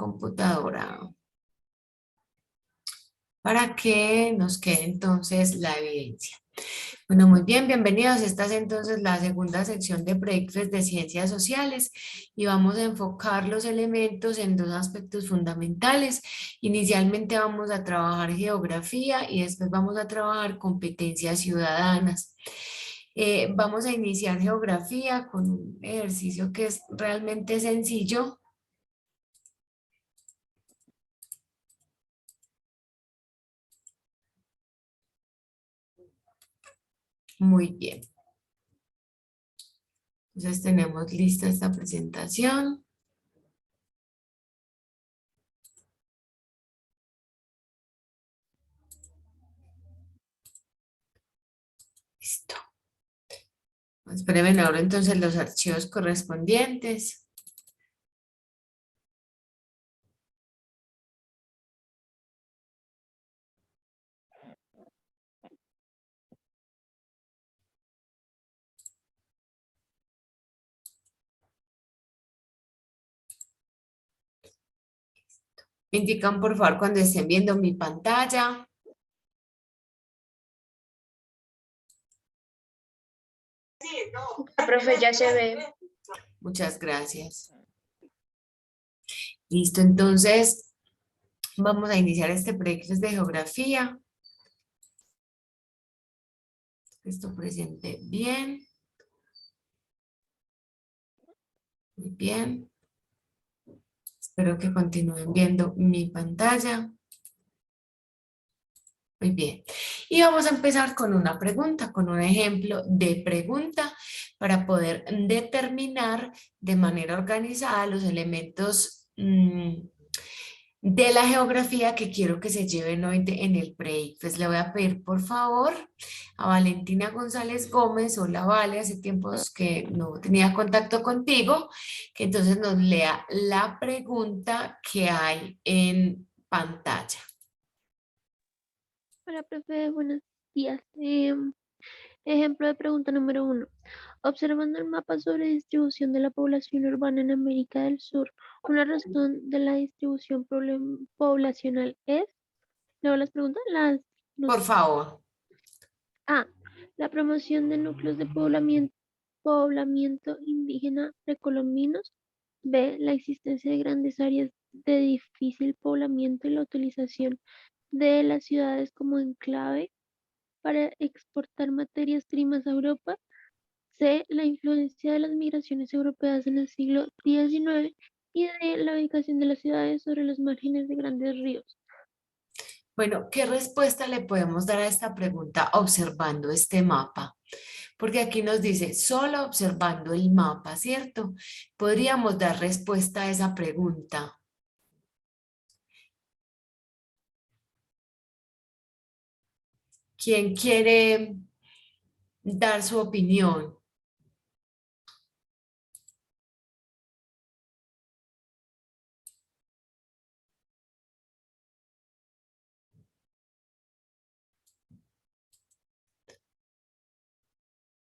computadora para que nos quede entonces la evidencia. Bueno, muy bien, bienvenidos. Esta es entonces la segunda sección de proyectos de ciencias sociales y vamos a enfocar los elementos en dos aspectos fundamentales. Inicialmente vamos a trabajar geografía y después vamos a trabajar competencias ciudadanas. Vamos a iniciar geografía con un ejercicio que es realmente sencillo. Muy bien. Entonces tenemos lista esta presentación. Listo. Espérenme ahora entonces los archivos correspondientes. Me indican por favor cuando estén viendo mi pantalla. Profe, ya se ve. Muchas gracias. Listo, entonces vamos a iniciar este proyecto de geografía. Esto presente bien. Muy bien. Espero que continúen viendo mi pantalla. Muy bien. Y vamos a empezar con una pregunta, con un ejemplo de pregunta para poder determinar de manera organizada los elementos de la geografía que quiero que se lleven hoy en el break. Pues le voy a pedir por favor a Valentina González Gómez, hola Vale, hace tiempos que no tenía contacto contigo, que entonces nos lea la pregunta que hay en pantalla. Hola, profe, buenos días. Ejemplo de pregunta número 1. Observando el mapa sobre distribución de la población urbana en América del Sur, una razón de la distribución poblacional es, luego las preguntas, Por favor. A. La promoción de núcleos de poblamiento indígena precolombinos. B. La existencia de grandes áreas de difícil poblamiento y la utilización de las ciudades como enclave para exportar materias primas a Europa. C. La influencia de las migraciones europeas en el siglo XIX. Y D. La ubicación de las ciudades sobre los márgenes de grandes ríos. Bueno, ¿qué respuesta le podemos dar a esta pregunta observando este mapa? Porque aquí nos dice, solo observando el mapa, ¿cierto? Podríamos dar respuesta a esa pregunta. ¿Quién quiere dar su opinión?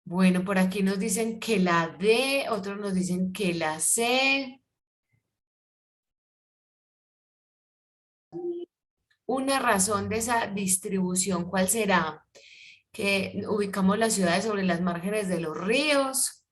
Bueno, por aquí nos dicen que la D, otros nos dicen que la C. Una razón de esa distribución, ¿cuál será? Que ubicamos las ciudades sobre las márgenes de los ríos.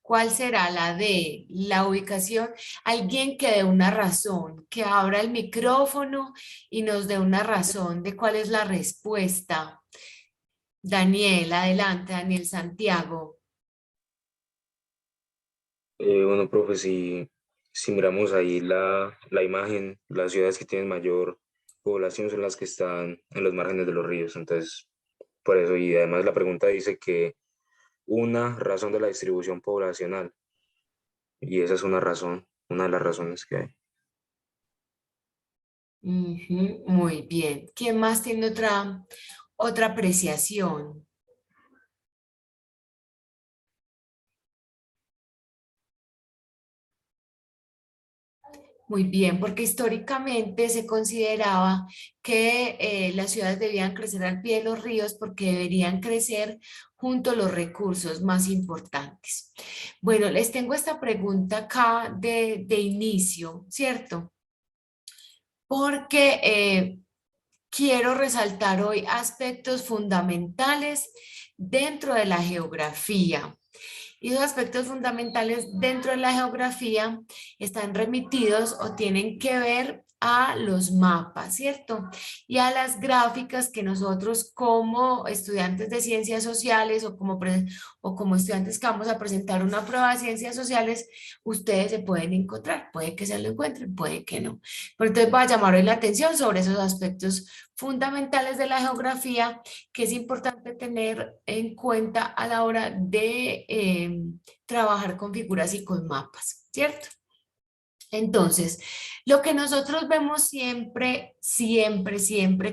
¿Cuál será la de la ubicación? Alguien que dé una razón, que abra el micrófono y nos dé una razón de cuál es la respuesta. Daniel, adelante, Daniel Santiago. Bueno, profe, si miramos ahí la imagen, las ciudades que tienen mayor población son las que están en los márgenes de los ríos. Entonces, por eso, y además la pregunta dice que una razón de la distribución poblacional, y esa es una razón, una de las razones que hay. Ujú, muy bien. ¿Quién más tiene otra apreciación? Muy bien, porque históricamente se consideraba que las ciudades debían crecer al pie de los ríos porque deberían crecer junto a los recursos más importantes. Bueno, les tengo esta pregunta acá de inicio, ¿cierto? Porque quiero resaltar hoy aspectos fundamentales dentro de la geografía. Y los aspectos fundamentales dentro de la geografía están remitidos o tienen que ver a los mapas, ¿cierto? Y a las gráficas que nosotros como estudiantes de ciencias sociales o como estudiantes que vamos a presentar una prueba de ciencias sociales, ustedes se pueden encontrar. Puede que se lo encuentren, puede que no. Pero entonces voy a llamar hoy la atención sobre esos aspectos fundamentales de la geografía que es importante tener en cuenta a la hora de trabajar con figuras y con mapas, ¿cierto? Entonces, lo que nosotros vemos siempre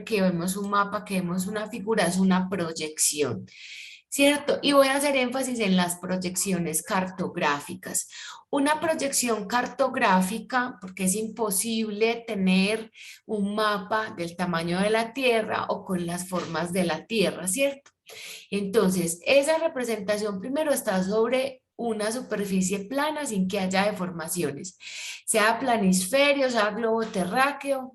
que vemos un mapa, que vemos una figura, es una proyección, ¿cierto? Y voy a hacer énfasis en las proyecciones cartográficas. Una proyección cartográfica, porque es imposible tener un mapa del tamaño de la Tierra o con las formas de la Tierra, ¿cierto? Entonces, esa representación primero está sobre una superficie plana sin que haya deformaciones, sea planisferio, sea globo terráqueo.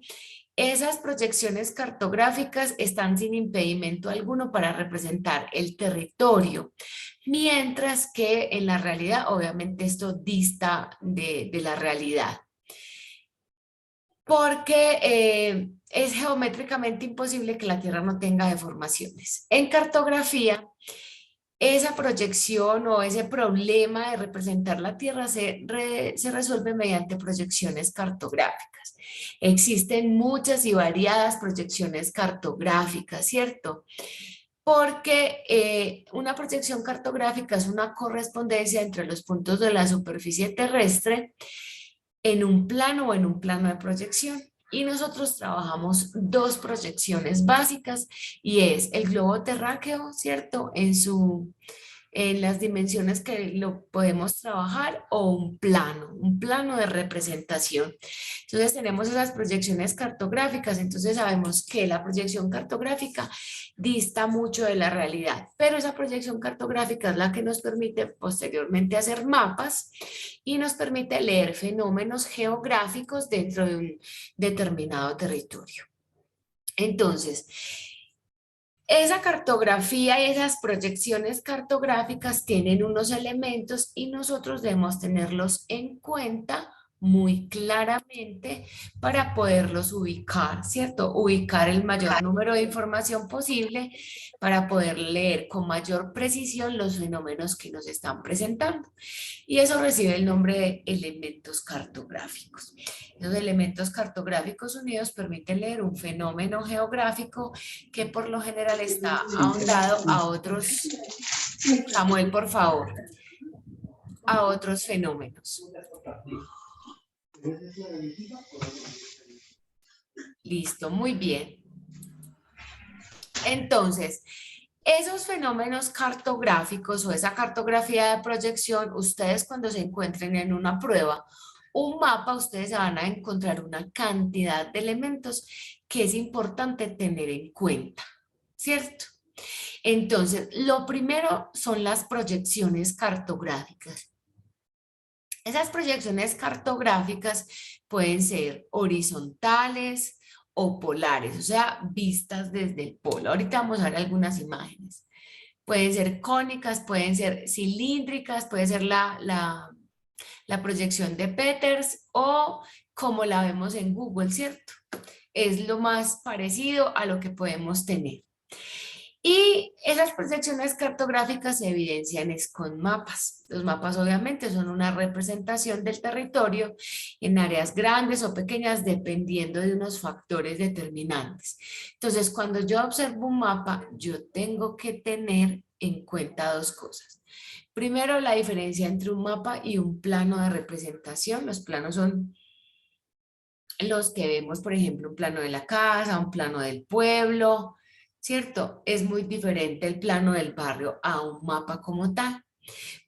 Esas proyecciones cartográficas están sin impedimento alguno para representar el territorio, mientras que en la realidad, obviamente esto dista de la realidad, porque es geométricamente imposible que la Tierra no tenga deformaciones. En cartografía, esa proyección o ese problema de representar la Tierra se resuelve mediante proyecciones cartográficas. Existen muchas y variadas proyecciones cartográficas, ¿cierto? Porque una proyección cartográfica es una correspondencia entre los puntos de la superficie terrestre en un plano o en un plano de proyección. Y nosotros trabajamos dos proyecciones básicas y es el globo terráqueo, ¿cierto? En las dimensiones que lo podemos trabajar o un plano de representación. Entonces tenemos esas proyecciones cartográficas, entonces sabemos que la proyección cartográfica dista mucho de la realidad, pero esa proyección cartográfica es la que nos permite posteriormente hacer mapas y nos permite leer fenómenos geográficos dentro de un determinado territorio. Entonces, esa cartografía y esas proyecciones cartográficas tienen unos elementos y nosotros debemos tenerlos en cuenta muy claramente para poderlos ubicar, ¿cierto? Ubicar el mayor número de información posible para poder leer con mayor precisión los fenómenos que nos están presentando. Y eso recibe el nombre de elementos cartográficos. Los elementos cartográficos unidos permiten leer un fenómeno geográfico que por lo general está ahondado a otros, Samuel, por favor, a otros fenómenos. Listo, muy bien. Entonces, esos fenómenos cartográficos o esa cartografía de proyección, ustedes cuando se encuentren en una prueba, un mapa, ustedes van a encontrar una cantidad de elementos que es importante tener en cuenta, ¿cierto? Entonces, lo primero son las proyecciones cartográficas. Esas proyecciones cartográficas pueden ser horizontales o polares, o sea, vistas desde el polo. Ahorita vamos a ver algunas imágenes. Pueden ser cónicas, pueden ser cilíndricas, puede ser la proyección de Peters o como la vemos en Google, ¿cierto? Es lo más parecido a lo que podemos tener. Y esas proyecciones cartográficas se evidencian es con mapas. Los mapas obviamente son una representación del territorio en áreas grandes o pequeñas dependiendo de unos factores determinantes. Entonces, cuando yo observo un mapa, yo tengo que tener en cuenta dos cosas. Primero, la diferencia entre un mapa y un plano de representación. Los planos son los que vemos, por ejemplo, un plano de la casa, un plano del pueblo, ¿cierto? Es muy diferente el plano del barrio a un mapa como tal,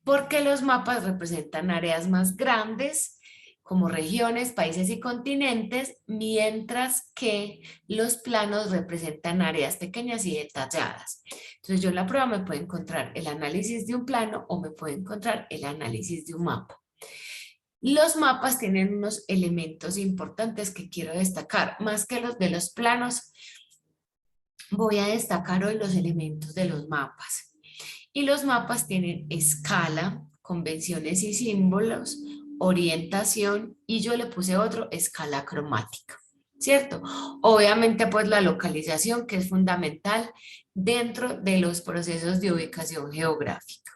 porque los mapas representan áreas más grandes como regiones, países y continentes, mientras que los planos representan áreas pequeñas y detalladas. Entonces yo en la prueba me puedo encontrar el análisis de un plano o me puedo encontrar el análisis de un mapa. Los mapas tienen unos elementos importantes que quiero destacar, más que los de los planos. Voy a destacar hoy los elementos de los mapas. Y los mapas tienen escala, convenciones y símbolos, orientación, y yo le puse otro, escala cromática, ¿cierto? Obviamente pues la localización, que es fundamental dentro de los procesos de ubicación geográfica.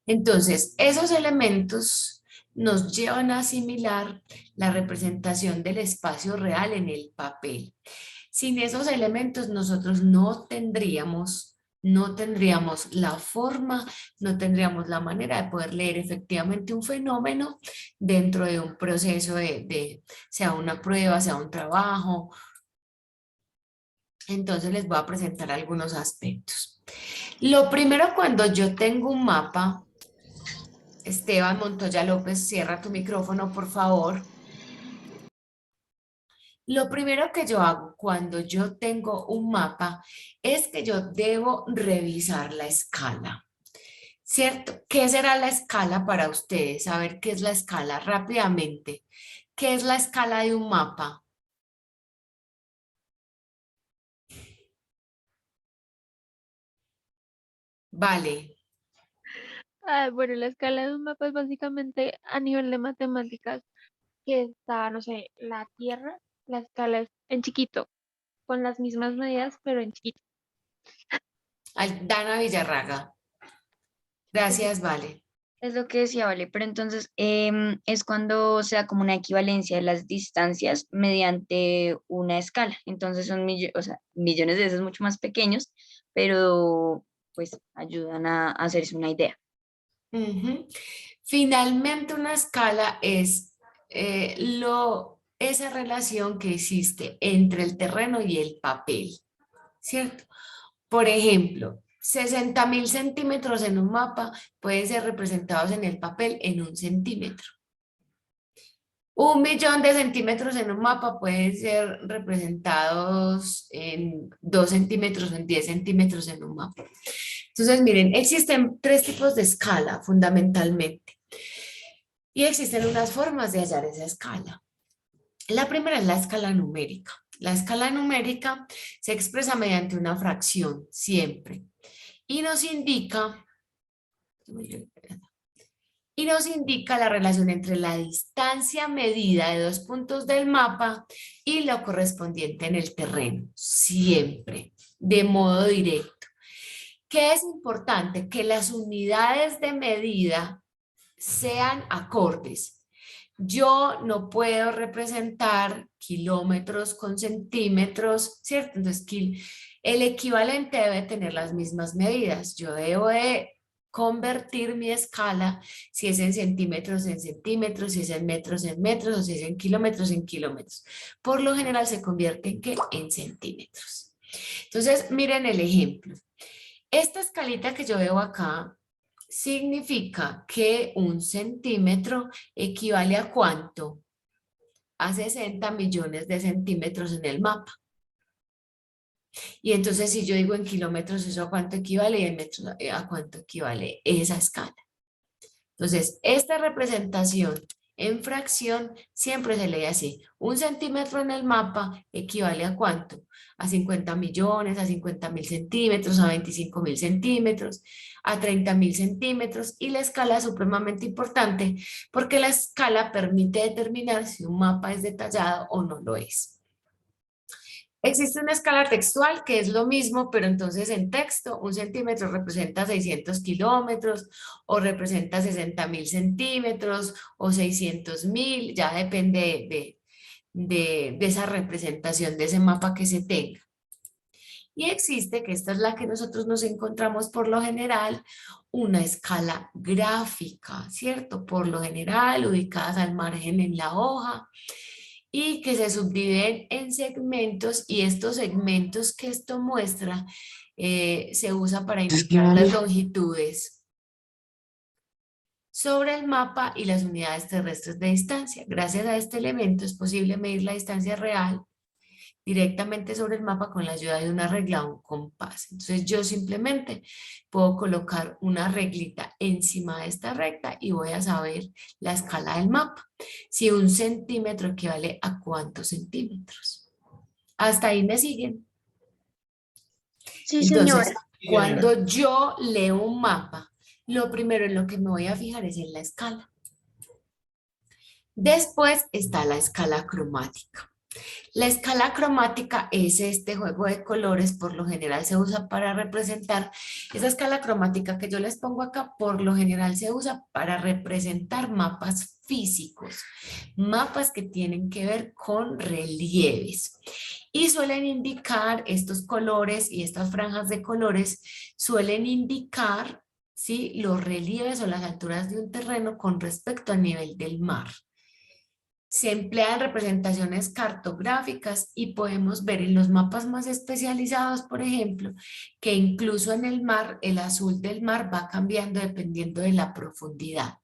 Entonces, esos elementos nos llevan a asimilar la representación del espacio real en el papel. Sin esos elementos nosotros no tendríamos la forma, no tendríamos la manera de poder leer efectivamente un fenómeno dentro de un proceso sea una prueba, sea un trabajo. Entonces les voy a presentar algunos aspectos. Lo primero, cuando yo tengo un mapa, Esteban Montoya López, cierra tu micrófono, por favor. Lo primero que yo hago cuando yo tengo un mapa es que yo debo revisar la escala, ¿cierto? ¿Qué será la escala para ustedes? A ver, ¿qué es la escala? Rápidamente. ¿Qué es la escala de un mapa? Vale. Bueno, la escala de un mapa es básicamente a nivel de matemáticas que está, no sé, la Tierra, la escala es en chiquito, con las mismas medidas, pero en chiquito. Dana Villarraga. Gracias, Vale. Es lo que decía, vale, pero entonces es cuando se da como una equivalencia de las distancias mediante una escala. Entonces son o sea, millones de veces mucho más pequeños, pero pues ayudan a hacerse una idea. Finalmente, una escala es esa relación que existe entre el terreno y el papel, ¿cierto? Por ejemplo, 60.000 centímetros en un mapa pueden ser representados en el papel en 1 centímetro. 1.000.000 de centímetros en un mapa pueden ser representados en 2 centímetros o en 10 centímetros en un mapa. Entonces, miren, existen 3 tipos de escala fundamentalmente. Y existen unas formas de hallar esa escala. La primera es la escala numérica. La escala numérica se expresa mediante una fracción, siempre. Y nos indica la relación entre la distancia medida de 2 puntos del mapa y lo correspondiente en el terreno, siempre, de modo directo. ¿Qué es importante? Que las unidades de medida sean acordes. Yo no puedo representar kilómetros con centímetros, ¿cierto? Entonces, el equivalente debe tener las mismas medidas. Yo debo de convertir mi escala, si es en centímetros, si es en metros, o si es en kilómetros. Por lo general se convierte en ¿qué? En centímetros. Entonces, miren el ejemplo. Esta escalita que yo veo acá significa que 1 centímetro equivale a ¿cuánto? A 60 millones de centímetros en el mapa. Y entonces si yo digo en kilómetros, ¿eso a cuánto equivale? Y en metros, ¿a cuánto equivale esa escala? Entonces, esta representación en fracción siempre se lee así. 1 centímetro en el mapa equivale a ¿cuánto? A 50 millones, a 50.000 centímetros, a 25.000 centímetros, a 30.000 centímetros. Y la escala es supremamente importante porque la escala permite determinar si un mapa es detallado o no lo es. Existe una escala textual que es lo mismo, pero entonces en texto 1 centímetro representa 600 kilómetros o representa 60.000 centímetros o 600.000, ya depende de esa representación de ese mapa que se tenga. Y existe, que esta es la que nosotros nos encontramos por lo general, una escala gráfica, ¿cierto? Por lo general ubicadas al margen en la hoja, y que se subdividen en segmentos, y estos segmentos que esto muestra se usa para indicar las longitudes. sobre el mapa y las unidades terrestres de distancia. Gracias a este elemento es posible medir la distancia real directamente sobre el mapa con la ayuda de una regla o un compás. Entonces yo simplemente puedo colocar una reglita encima de esta recta y voy a saber la escala del mapa. Si 1 centímetro equivale a cuántos centímetros. Hasta ahí me siguen. Sí, Entonces, señora. cuando yo leo un mapa, lo primero en lo que me voy a fijar es en la escala. Después está la escala cromática. La escala cromática es este juego de colores, por lo general se usa para representar, esa escala cromática que yo les pongo acá, por lo general se usa para representar mapas físicos, mapas que tienen que ver con relieves. Y suelen indicar estos colores y estas franjas de colores, suelen indicar, ¿sí?, los relieves o las alturas de un terreno con respecto al nivel del mar. Se emplean representaciones cartográficas y podemos ver en los mapas más especializados, por ejemplo, que incluso en el mar, el azul del mar va cambiando dependiendo de la profundidad.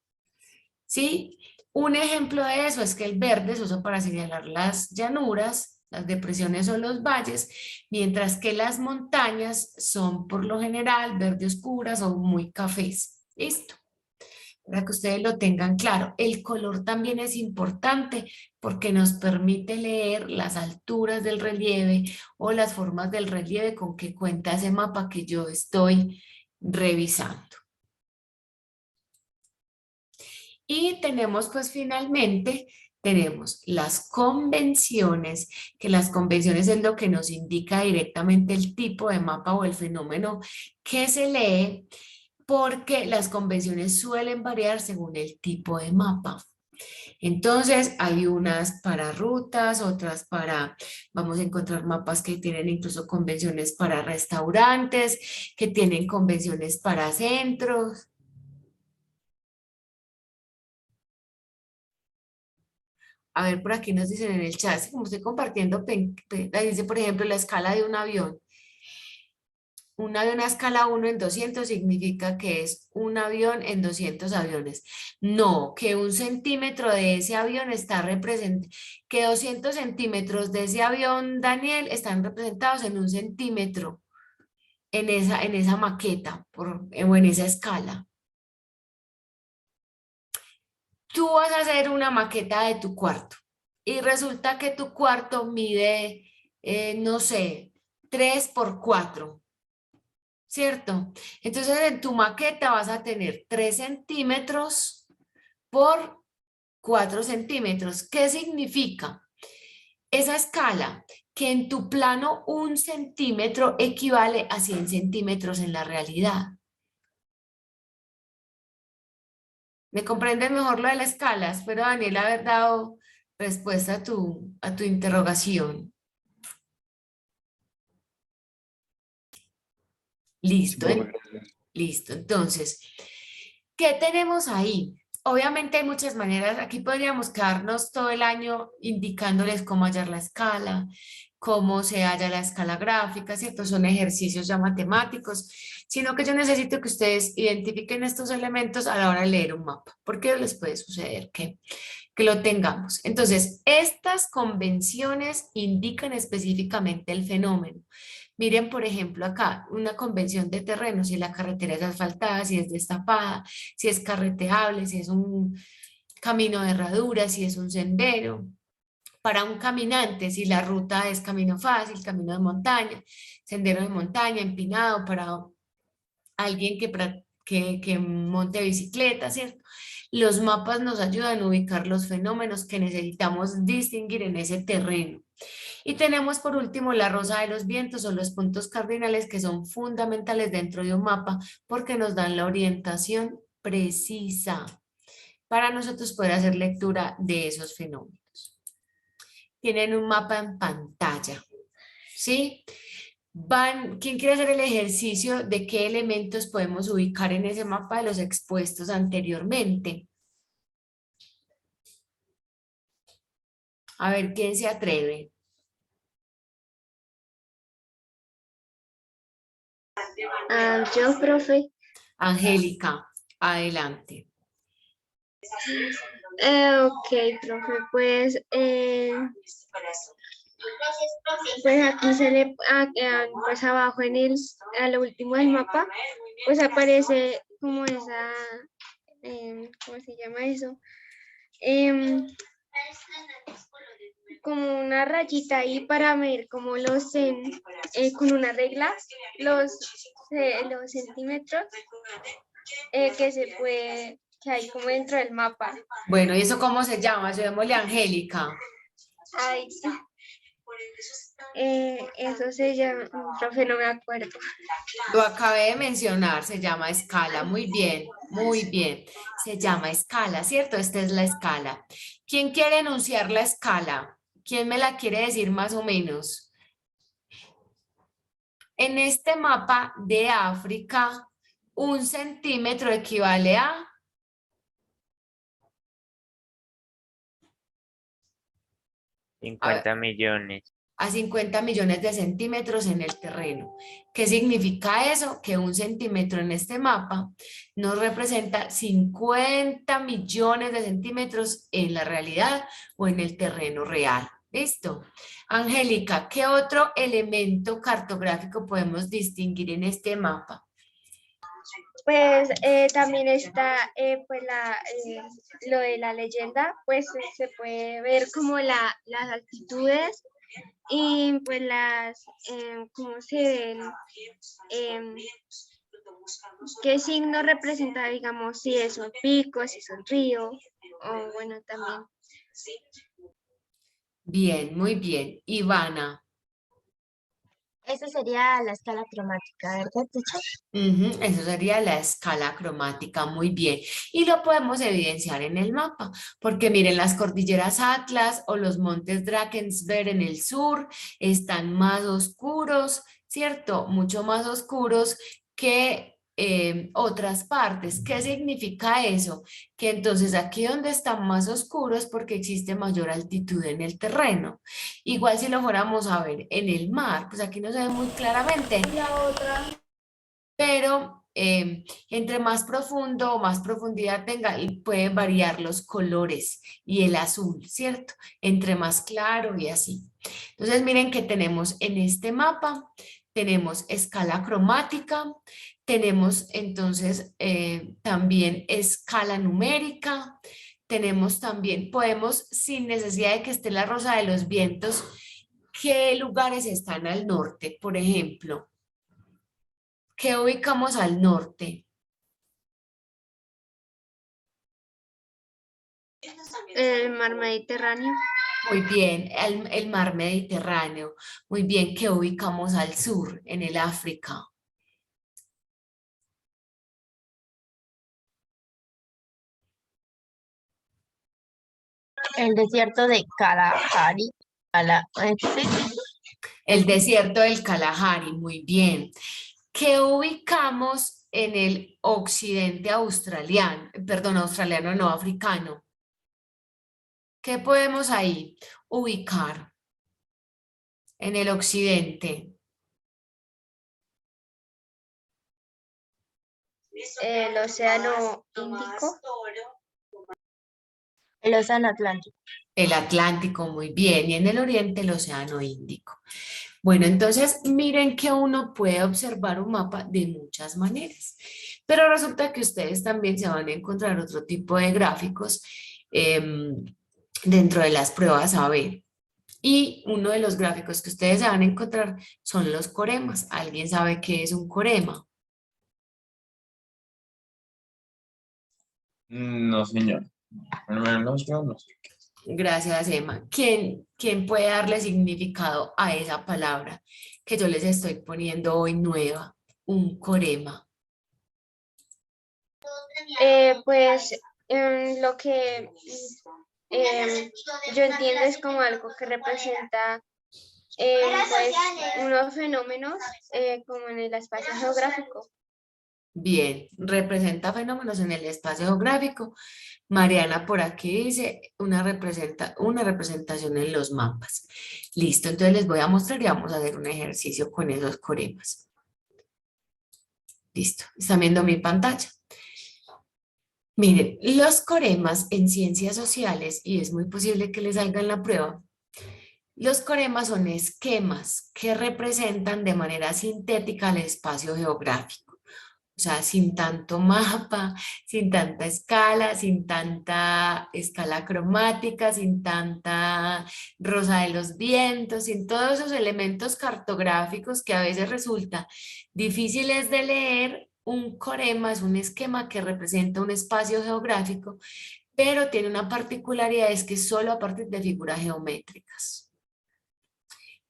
¿Sí? Un ejemplo de eso es que el verde se usa para señalar las llanuras, las depresiones o los valles, mientras que las montañas son por lo general verde oscuras o muy cafés. ¿Listo? Para que ustedes lo tengan claro. El color también es importante porque nos permite leer las alturas del relieve o las formas del relieve con que cuenta ese mapa que yo estoy revisando. Y tenemos pues finalmente, tenemos las convenciones, que las convenciones es lo que nos indica directamente el tipo de mapa o el fenómeno que se lee, porque las convenciones suelen variar según el tipo de mapa. Entonces hay unas para rutas, otras para, vamos a encontrar mapas que tienen incluso convenciones para restaurantes, que tienen convenciones para centros. A ver, por aquí nos dicen en el chat, como estoy compartiendo, dice por ejemplo la escala de un avión. Un avión a escala 1 en 200 significa que es un avión en 200 aviones. No, que 1 centímetro de ese avión está representado, que 200 centímetros de ese avión, Daniel, están representados en 1 centímetro en esa maqueta o en esa escala. Tú vas a hacer una maqueta de tu cuarto y resulta que tu cuarto mide, no sé, 3 por 4. ¿Cierto? Entonces en tu maqueta vas a tener 3 centímetros por 4 centímetros. ¿Qué significa? Esa escala, que en tu plano 1 centímetro equivale a 100 centímetros en la realidad. ¿Me comprendes mejor lo de la escala? Espero, Daniel, haber dado respuesta a tu interrogación. Sí, Listo, profe, gracias. listo. Entonces, ¿qué tenemos ahí? Obviamente hay muchas maneras. Aquí podríamos quedarnos todo el año indicándoles cómo hallar la escala, cómo se halla la escala gráfica, ¿cierto? Son ejercicios ya matemáticos, sino que yo necesito que ustedes identifiquen estos elementos a la hora de leer un mapa, porque les puede suceder que lo tengamos. Entonces, estas convenciones indican específicamente el fenómeno. Miren, por ejemplo, acá, una convención de terreno, si la carretera es asfaltada, si es destapada, si es carreteable, si es un camino de herradura, si es un sendero. Para un caminante, si la ruta es camino fácil, camino de montaña, sendero de montaña, empinado, para alguien que monte bicicleta, ¿cierto? Los mapas nos ayudan a ubicar los fenómenos que necesitamos distinguir en ese terreno. Y tenemos por último la rosa de los vientos o los puntos cardinales que son fundamentales dentro de un mapa porque nos dan la orientación precisa para nosotros poder hacer lectura de esos fenómenos. Tienen un mapa en pantalla, ¿sí? ¿Quién quiere hacer el ejercicio de qué elementos podemos ubicar en ese mapa de los expuestos anteriormente? A ver, ¿quién se atreve? Yo, profe. Angélica, adelante. Ok, profe, pues aquí pues abajo a lo último del mapa, pues aparece como esa, ¿cómo se llama eso? Em, como una rayita ahí para medir como con una regla, los centímetros que hay como dentro del mapa. Bueno, ¿y eso cómo se llama? Llamémosle Angélica. Ay, eso se llama, profe, no me acuerdo. Lo acabé de mencionar, se llama escala. Muy bien, muy bien. Se llama escala, ¿cierto? Esta es la escala. ¿Quién quiere enunciar la escala? ¿Quién me la quiere decir más o menos? En este mapa de África, 1 centímetro equivale a... 50 millones. A 50 millones de centímetros en el terreno. ¿Qué significa eso? Que 1 centímetro en este mapa nos representa 50 millones de centímetros en la realidad o en el terreno real. ¿Listo? Angélica, ¿qué otro elemento cartográfico podemos distinguir en este mapa? Pues también está lo de la leyenda, pues se puede ver como las altitudes y pues cómo se ven, qué signo representa, digamos, si es un pico, si es un río, o bueno, también. Bien, muy bien. Ivana. Esa sería la escala cromática, ¿verdad, teacher? Eso sería la escala cromática, muy bien. Y lo podemos evidenciar en el mapa, porque miren, las cordilleras Atlas o los montes Drakensberg en el sur están más oscuros, ¿cierto? Mucho más oscuros que otras partes. ¿Qué significa eso? Que entonces aquí donde están más oscuros porque existe mayor altitud en el terreno. Igual si lo fuéramos a ver en el mar, pues aquí no se ve muy claramente. Pero entre más profundo o más profundidad tenga, y pueden variar los colores y el azul, ¿cierto? Entre más claro y así. Entonces miren que tenemos en este mapa, tenemos escala cromática, tenemos entonces también escala numérica, tenemos también, podemos sin necesidad de que esté la rosa de los vientos, ¿qué lugares están al norte? Por ejemplo, ¿qué ubicamos al norte? El mar Mediterráneo. Muy bien, el mar Mediterráneo. Muy bien, ¿qué ubicamos al sur, en el África? El desierto de Kalahari. El desierto del Kalahari, muy bien. ¿Qué ubicamos en el occidente australiano? Perdón, australiano no, africano. ¿Qué podemos ahí ubicar en el occidente? El océano Índico. El océano Atlántico. El Atlántico, muy bien, y en el oriente el océano Índico. Bueno, entonces miren que uno puede observar un mapa de muchas maneras, pero resulta que ustedes también se van a encontrar otro tipo de gráficos dentro de las pruebas a ver. Y uno de los gráficos que ustedes se van a encontrar son los coremas. ¿Alguien sabe qué es un corema? No, señor. No, yo no sé. Gracias, Emma. ¿Quién puede darle significado a esa palabra que yo les estoy poniendo hoy nueva? Un corema. Pues lo que yo entiendo es como algo que representa pues unos fenómenos como en el espacio geográfico. Bien, representa fenómenos en el espacio geográfico. Mariana por aquí dice una representación en los mapas. Listo, entonces les voy a mostrar y vamos a hacer un ejercicio con esos coremas. Listo, están viendo mi pantalla. Miren, los coremas en ciencias sociales, y es muy posible que les salga en la prueba, los coremas son esquemas que representan de manera sintética el espacio geográfico. O sea, sin tanto mapa, sin tanta escala, sin tanta escala cromática, sin tanta rosa de los vientos, sin todos esos elementos cartográficos que a veces resulta difíciles de leer. Un corema es un esquema que representa un espacio geográfico, pero tiene una particularidad, es que solo a partir de figuras geométricas,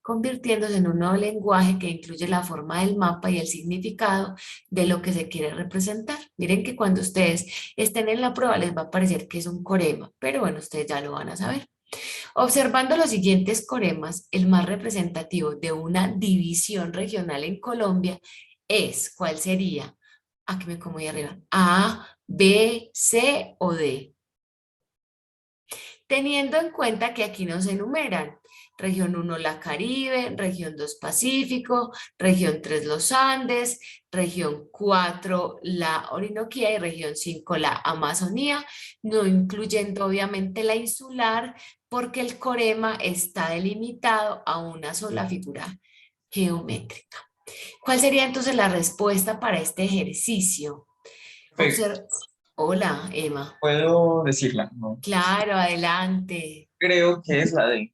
convirtiéndose en un nuevo lenguaje que incluye la forma del mapa y el significado de lo que se quiere representar. Miren que cuando ustedes estén en la prueba les va a parecer que es un corema, pero bueno, ustedes ya lo van a saber. Observando los siguientes coremas, el más representativo de una división regional en Colombia es, ¿cuál sería? Aquí me como ahí arriba, A, B, C o D. Teniendo en cuenta que aquí no se enumeran. Región 1 la Caribe, región 2 Pacífico, región 3 los Andes, región 4 la Orinoquía y región 5 la Amazonía, no incluyendo obviamente la insular, porque el corema está delimitado a una sola figura geométrica. ¿Cuál sería entonces la respuesta para este ejercicio? Perfecto. Hola, Emma. Puedo decirla, ¿no? Claro, adelante. Creo que es la D.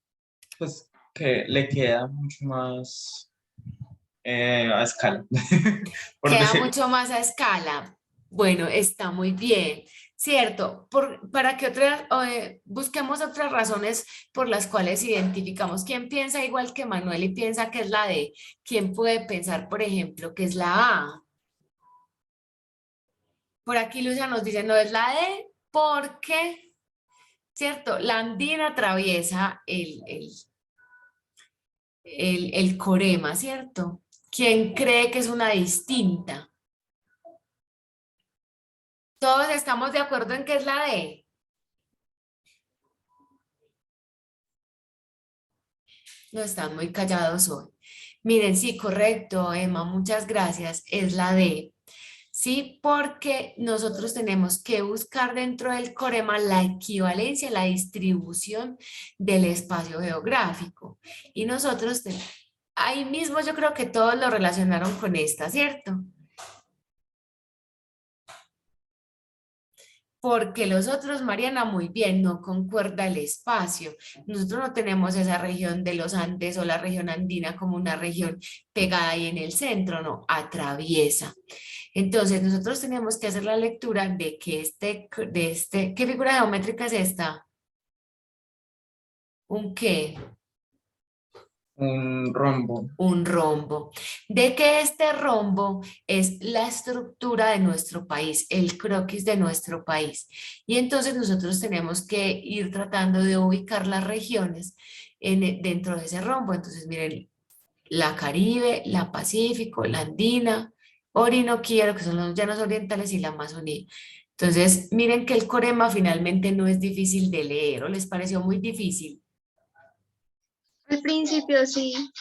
Pues que le queda mucho más a escala. Por Queda decir, mucho más a escala. Bueno, está muy bien, ¿cierto? Para que busquemos otras razones por las cuales identificamos. ¿Quién piensa igual que Manuel y piensa que es la D? ¿Quién puede pensar, por ejemplo, que es la A? Por aquí Lucia nos dice, no es la D, porque, ¿cierto? La andina atraviesa el corema, ¿cierto? ¿Quién cree que es una distinta? ¿Todos estamos de acuerdo en que es la D? No están muy callados hoy. Miren, sí, correcto, Emma, muchas gracias. Es la D. Sí, porque nosotros tenemos que buscar dentro del corema la equivalencia, la distribución del espacio geográfico. Y nosotros, ahí mismo yo creo que todos lo relacionaron con esta, ¿cierto? Porque los otros, Mariana, muy bien, no concuerda el espacio. Nosotros no tenemos esa región de los Andes o la región andina como una región pegada ahí en el centro, no, atraviesa. Entonces, nosotros tenemos que hacer la lectura de que ¿qué figura geométrica es esta? ¿Un qué? un rombo. Un rombo. De que este rombo es la estructura de nuestro país, el croquis de nuestro país. Y entonces nosotros tenemos que ir tratando de ubicar las regiones dentro de ese rombo. Entonces, miren, la Caribe, la Pacífico, la Andina, Orinoquía, lo que son los llanos orientales y la Amazonía. Entonces, miren que el corema finalmente no es difícil de leer, ¿o les pareció muy difícil? Al principio sí.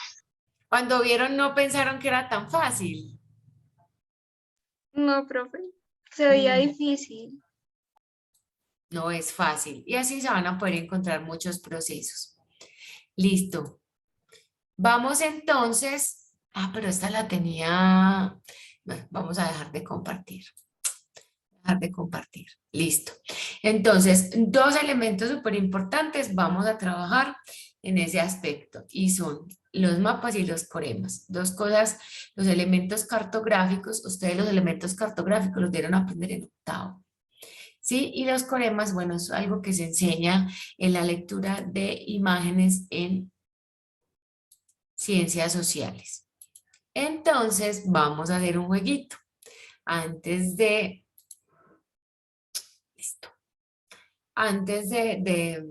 Cuando vieron no pensaron que era tan fácil. No, profe. Se veía Mm, difícil. No es fácil y así se van a poder encontrar muchos procesos. Listo. Vamos entonces. Pero esta la tenía. Bueno, vamos a dejar de compartir. Dejar de compartir. Listo. Entonces, dos elementos súper importantes. Vamos a trabajar en ese aspecto y son los mapas y los coremas. Dos cosas, los elementos cartográficos. Ustedes los elementos cartográficos los dieron a aprender en octavo. ¿Sí? Y los coremas, bueno, es algo que se enseña en la lectura de imágenes en ciencias sociales. Entonces, vamos a hacer un jueguito. Antes de, listo, antes de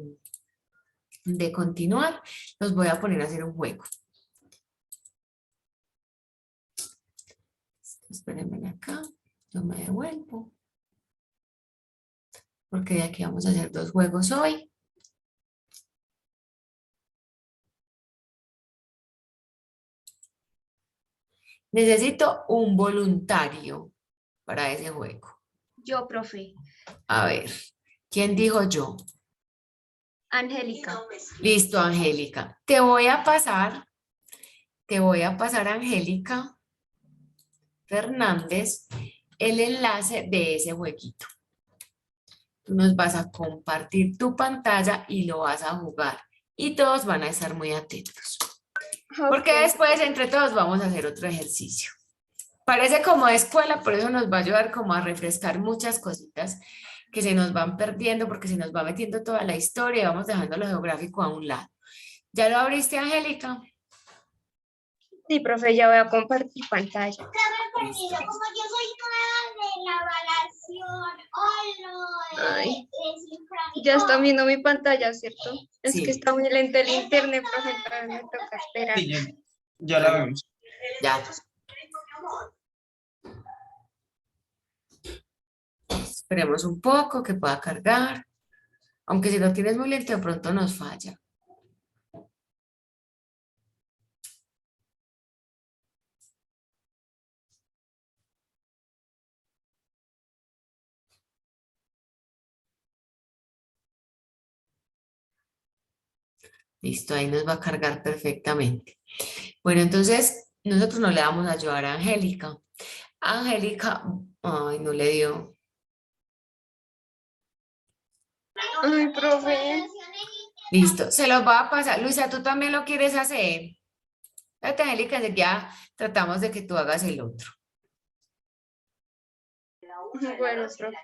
continuar, los voy a poner a hacer un juego. Espérenme acá, yo me devuelvo. Porque de aquí vamos a hacer dos juegos hoy. Necesito un voluntario para ese juego. Yo, profe. A ver, ¿quién dijo yo? Angélica. Listo, Angélica. Te voy a pasar, Angélica Fernández, el enlace de ese jueguito. Tú nos vas a compartir tu pantalla y lo vas a jugar. Y todos van a estar muy atentos. Porque Ok. después, entre todos, vamos a hacer otro ejercicio. Parece como de escuela, por eso nos va a ayudar como a refrescar muchas cositas que se nos van perdiendo porque se nos va metiendo toda la historia y vamos dejando lo geográfico a un lado. ¿Ya lo abriste, Angélica? Sí, profe, ya voy a compartir pantalla. Listo. Como yo soy nueva de la evaluación, Ay, ya están viendo mi pantalla, ¿cierto? Es Sí. que está muy lento el internet, profe, entonces me toca esperar. Sí, ya la vemos. Ya. Esperemos un poco que pueda cargar. Aunque si lo tienes muy lento, de pronto nos falla. Listo, ahí nos va a cargar perfectamente. Bueno, entonces nosotros no le vamos a ayudar a Angélica. Angélica, ay, no le dio. Ay, profe. Listo, se los va a pasar. Luisa, ¿tú también lo quieres hacer? Espérate, Angélica, ya tratamos de que tú hagas el otro. Bueno, profe.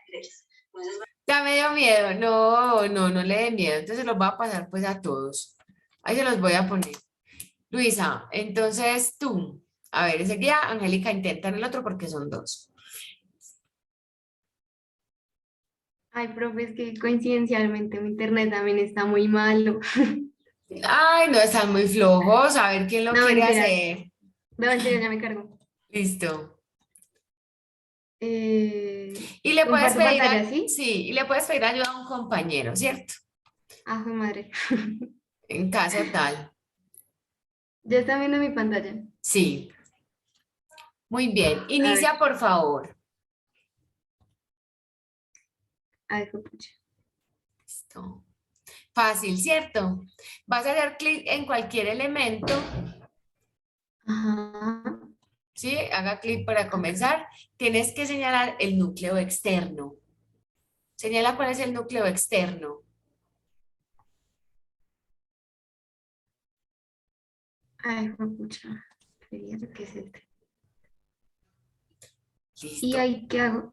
Ya me dio miedo. No le dé miedo. Entonces se los va a pasar pues a todos. Ahí se los voy a poner. Luisa, entonces tú, a ver, ese día, Angélica, intenta en el otro porque son dos. Ay, profe, es que coincidencialmente mi internet también está muy malo. Ay, no, están muy flojos. A ver quién lo No, quiere mentiras. hacer. No, mentira, ya me cargo. Listo. Eh, Y le puedes ¿Comparto pedir, pantalla, sí? sí, y le puedes pedir ayuda a un compañero, ¿cierto? Ah, jue madre. En caso tal. Ya están viendo mi pantalla. Sí. Muy bien. A ver, Inicia, por favor. ay, fue pucha. Listo. Fácil, ¿cierto? Vas a hacer clic en cualquier elemento, Ajá. ¿sí? Haga clic para comenzar. Tienes que señalar el núcleo externo. Señala cuál es el núcleo externo. Ay, fue pucha. Quería ver qué es este. ¿Y Listo. ahí qué hago?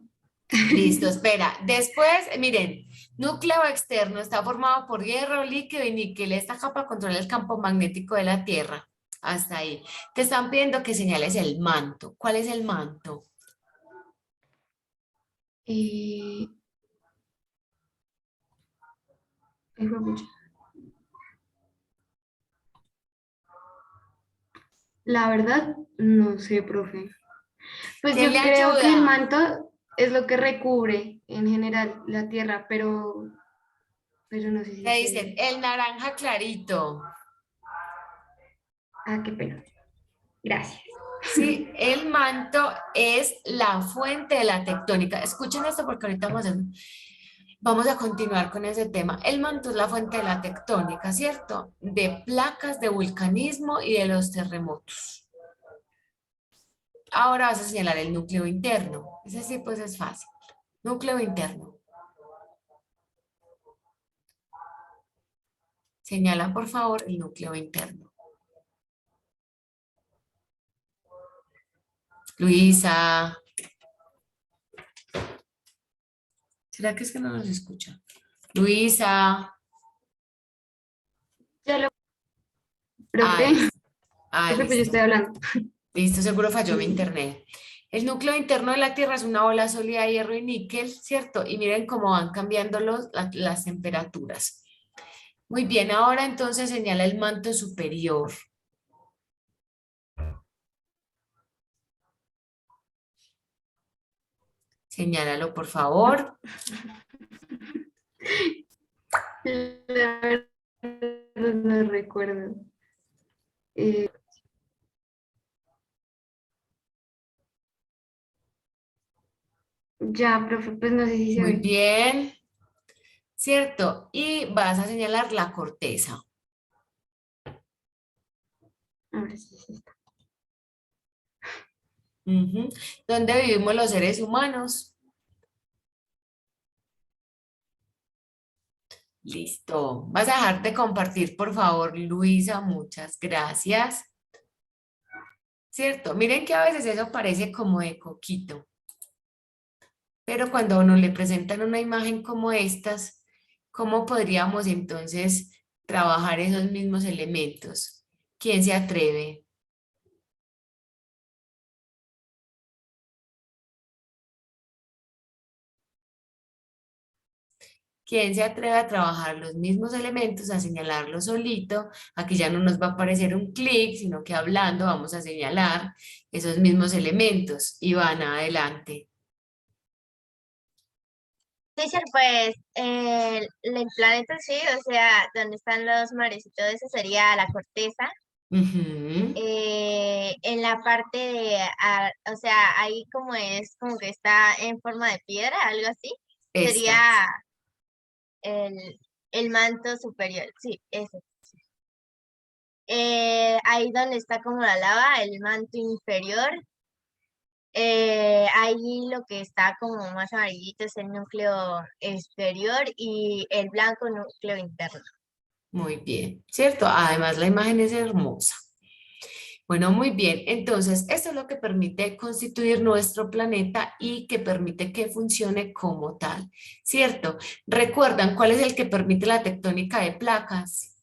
Listo, espera. Después, miren, núcleo externo está formado por hierro, líquido y níquel. Esta capa controla el campo magnético de la Tierra. Hasta ahí. Te están pidiendo que señales el manto. ¿Cuál es el manto? Ay, fue pucha. La verdad, no sé, profe. Pues ¿Quién yo le creo que el ayuda? manto es lo que recubre en general la tierra, pero no sé si Te dicen sé. el naranja clarito. Ah, qué pena. Gracias. Sí, el manto es la fuente de la tectónica. Escuchen esto porque ahorita vamos a continuar con ese tema. El manto es la fuente de la tectónica, ¿cierto? De placas de vulcanismo y de los terremotos. Ahora vas a señalar el núcleo interno. Ese sí, pues es fácil. Núcleo interno. Señala, por favor, el núcleo interno. Luisa. ¿Será que es que no nos escucha? Luisa. Ya lo, Ah, profe, listo. Ah, profe, pues yo listo. estoy hablando. Listo, seguro falló mi Sí. internet. El núcleo interno de la Tierra es una bola sólida de hierro y níquel, ¿cierto? Y miren cómo van cambiando las temperaturas. Muy bien, ahora entonces señala el manto superior. Señálalo, por favor. La verdad no recuerdo. Eh, Ya, profe, pues no sé si se Muy ve. bien, ¿cierto? Y vas a señalar la corteza. Ahora sí, sí está. Ujú. ¿Dónde vivimos los seres humanos? Listo. Vas a dejar de compartir, por favor, Luisa. Muchas gracias. ¿Cierto? Miren que a veces eso parece como de coquito, pero cuando a uno le presentan una imagen como estas, ¿cómo podríamos entonces trabajar esos mismos elementos? ¿Quién se atreve? ¿Quién se atreve a trabajar los mismos elementos, a señalarlo solito? Aquí ya no nos va a aparecer un clic, sino que hablando vamos a señalar esos mismos elementos y van adelante. Teacher, pues el planeta sí, o sea, donde están los mares y todo eso sería la corteza. Ujú, En la parte de, o sea, ahí como es, como que está en forma de piedra, algo así, sería exacto. el manto superior, sí, ese. Ahí donde está como la lava, el manto inferior. Ahí lo que está como más amarillito es el núcleo exterior y el blanco núcleo interno. Muy bien, ¿cierto? Además la imagen es hermosa. Bueno, muy bien. Entonces, esto es lo que permite constituir nuestro planeta y que permite que funcione como tal, ¿cierto? ¿Recuerdan cuál es el que permite la tectónica de placas?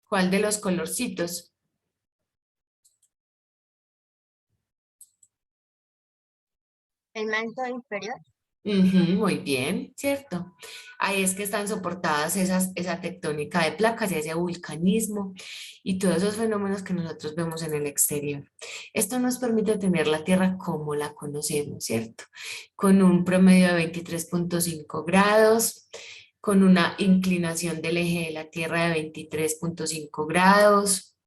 ¿Cuál de los colorcitos? El manto inferior. Ujú, muy bien, ¿cierto? Ahí es que están soportadas esa tectónica de placas y ese vulcanismo y todos esos fenómenos que nosotros vemos en el exterior. Esto nos permite tener la Tierra como la conocemos, ¿cierto? Con un promedio de 23.5 grados, con una inclinación del eje de la Tierra de 23.5 grados.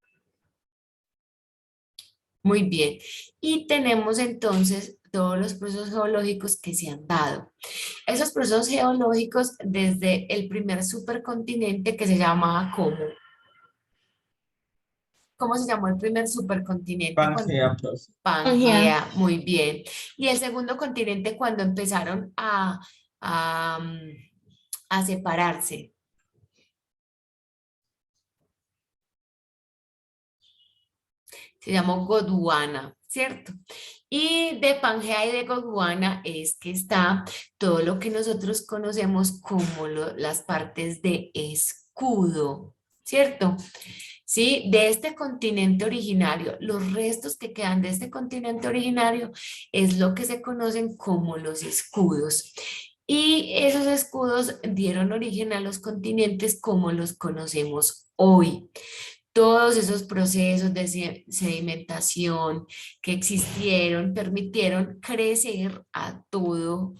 Muy bien. Y tenemos entonces todos los procesos geológicos que se han dado. Esos procesos geológicos desde el primer supercontinente que se llamaba ¿cómo se llamó el primer supercontinente? Pangea, profe. Pangea, muy bien. Y el segundo continente cuando empezaron a, a separarse, se llamó Gondwana, ¿cierto? Y de Pangea y de Gondwana es que está todo lo que nosotros conocemos como las partes de escudo, ¿cierto? ¿Sí? De este continente originario, los restos que quedan de este continente originario es lo que se conocen como los escudos. Y esos escudos dieron origen a los continentes como los conocemos hoy. Todos esos procesos de sedimentación que existieron permitieron crecer a todos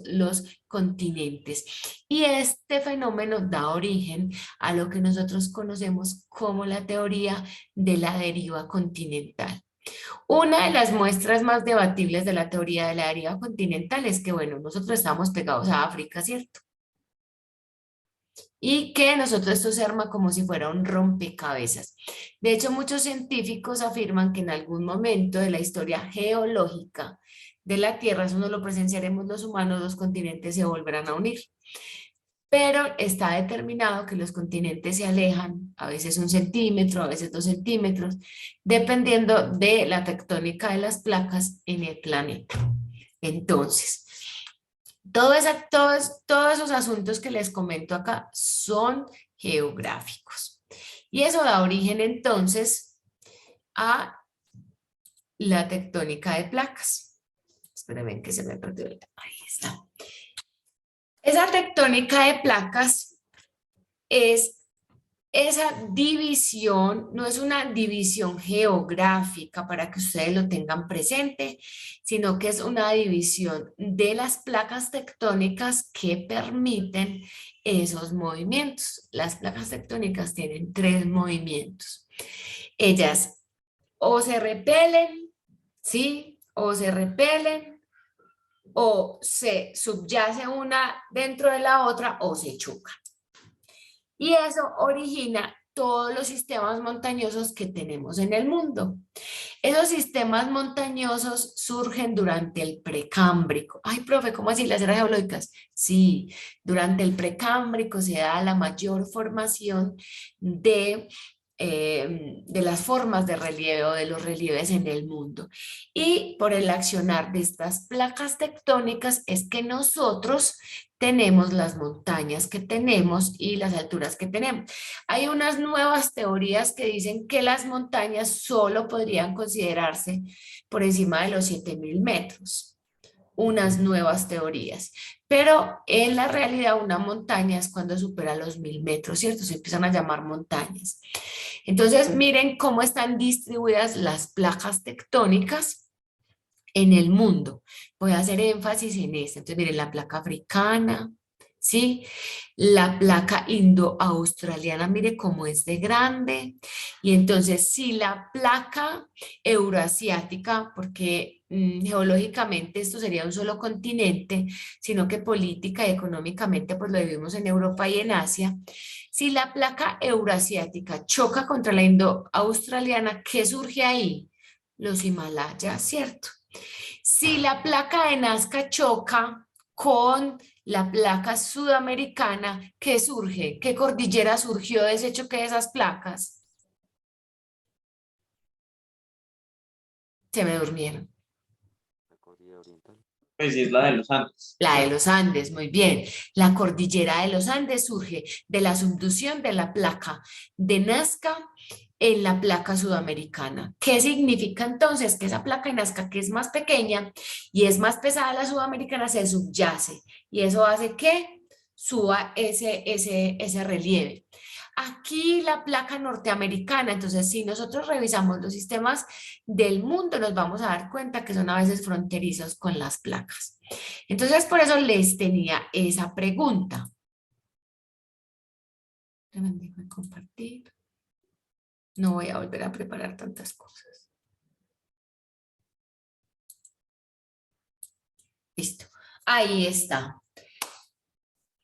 los continentes. Y este fenómeno da origen a lo que nosotros conocemos como la teoría de la deriva continental. Una de las muestras más debatibles de la teoría de la deriva continental es que, bueno, nosotros estamos pegados a África, ¿cierto? Y que nosotros esto se arma como si fuera un rompecabezas. De hecho, muchos científicos afirman que en algún momento de la historia geológica de la Tierra, eso no lo presenciaremos los humanos, los continentes se volverán a unir. Pero está determinado que los continentes se alejan, a veces 1 centímetro, a veces 2 centímetros, dependiendo de la tectónica de las placas en el planeta. Entonces, todos esos asuntos que les comento acá son geográficos. Y eso da origen entonces a la tectónica de placas. Espérenme que se me perdió. Ahí está. Esa tectónica de placas es esa división, no es una división geográfica para que ustedes lo tengan presente, sino que es una división de las placas tectónicas que permiten esos movimientos. Las placas tectónicas tienen 3 movimientos. Ellas o se repelen, ¿sí? O se repelen, o se subyace una dentro de la otra, o se chocan. Y eso origina todos los sistemas montañosos que tenemos en el mundo. Esos sistemas montañosos surgen durante el Precámbrico. Ay, profe, ¿cómo así? ¿Las eras geológicas? Sí, durante el Precámbrico se da la mayor formación de las formas de relieve o de los relieves en el mundo. Y por el accionar de estas placas tectónicas es que nosotros tenemos las montañas que tenemos y las alturas que tenemos. Hay unas nuevas teorías que dicen que las montañas solo podrían considerarse por encima de los 7.000 metros. Unas nuevas teorías. Pero en la realidad una montaña es cuando supera los 1.000 metros, ¿cierto? Se empiezan a llamar montañas. Entonces, miren cómo están distribuidas las placas tectónicas en el mundo. Voy a hacer énfasis en esta. Entonces, miren, la placa africana, ¿sí? La placa indo-australiana, mire cómo es de grande. Y entonces, si la placa euroasiática, porque geológicamente esto sería un solo continente, sino que política y económicamente pues lo vivimos en Europa y en Asia. Si la placa euroasiática choca contra la indo-australiana, ¿qué surge ahí? Los Himalayas, ¿cierto? Si la placa de Nazca choca con la placa sudamericana, ¿qué surge? ¿Qué cordillera surgió de ese choque de esas placas? Se me durmieron. Pues sí, es la de los Andes. La de los Andes, muy bien. La cordillera de los Andes surge de la subducción de la placa de Nazca en la placa sudamericana. ¿Qué significa entonces? Que esa placa de Nazca, que es más pequeña y es más pesada la sudamericana, se subyace y eso hace que suba ese relieve. Aquí la placa norteamericana, entonces si nosotros revisamos los sistemas del mundo, nos vamos a dar cuenta que son a veces fronterizos con las placas. Entonces, por eso les tenía esa pregunta. Déjenme compartir. No voy a volver a preparar tantas cosas. Listo. Ahí está.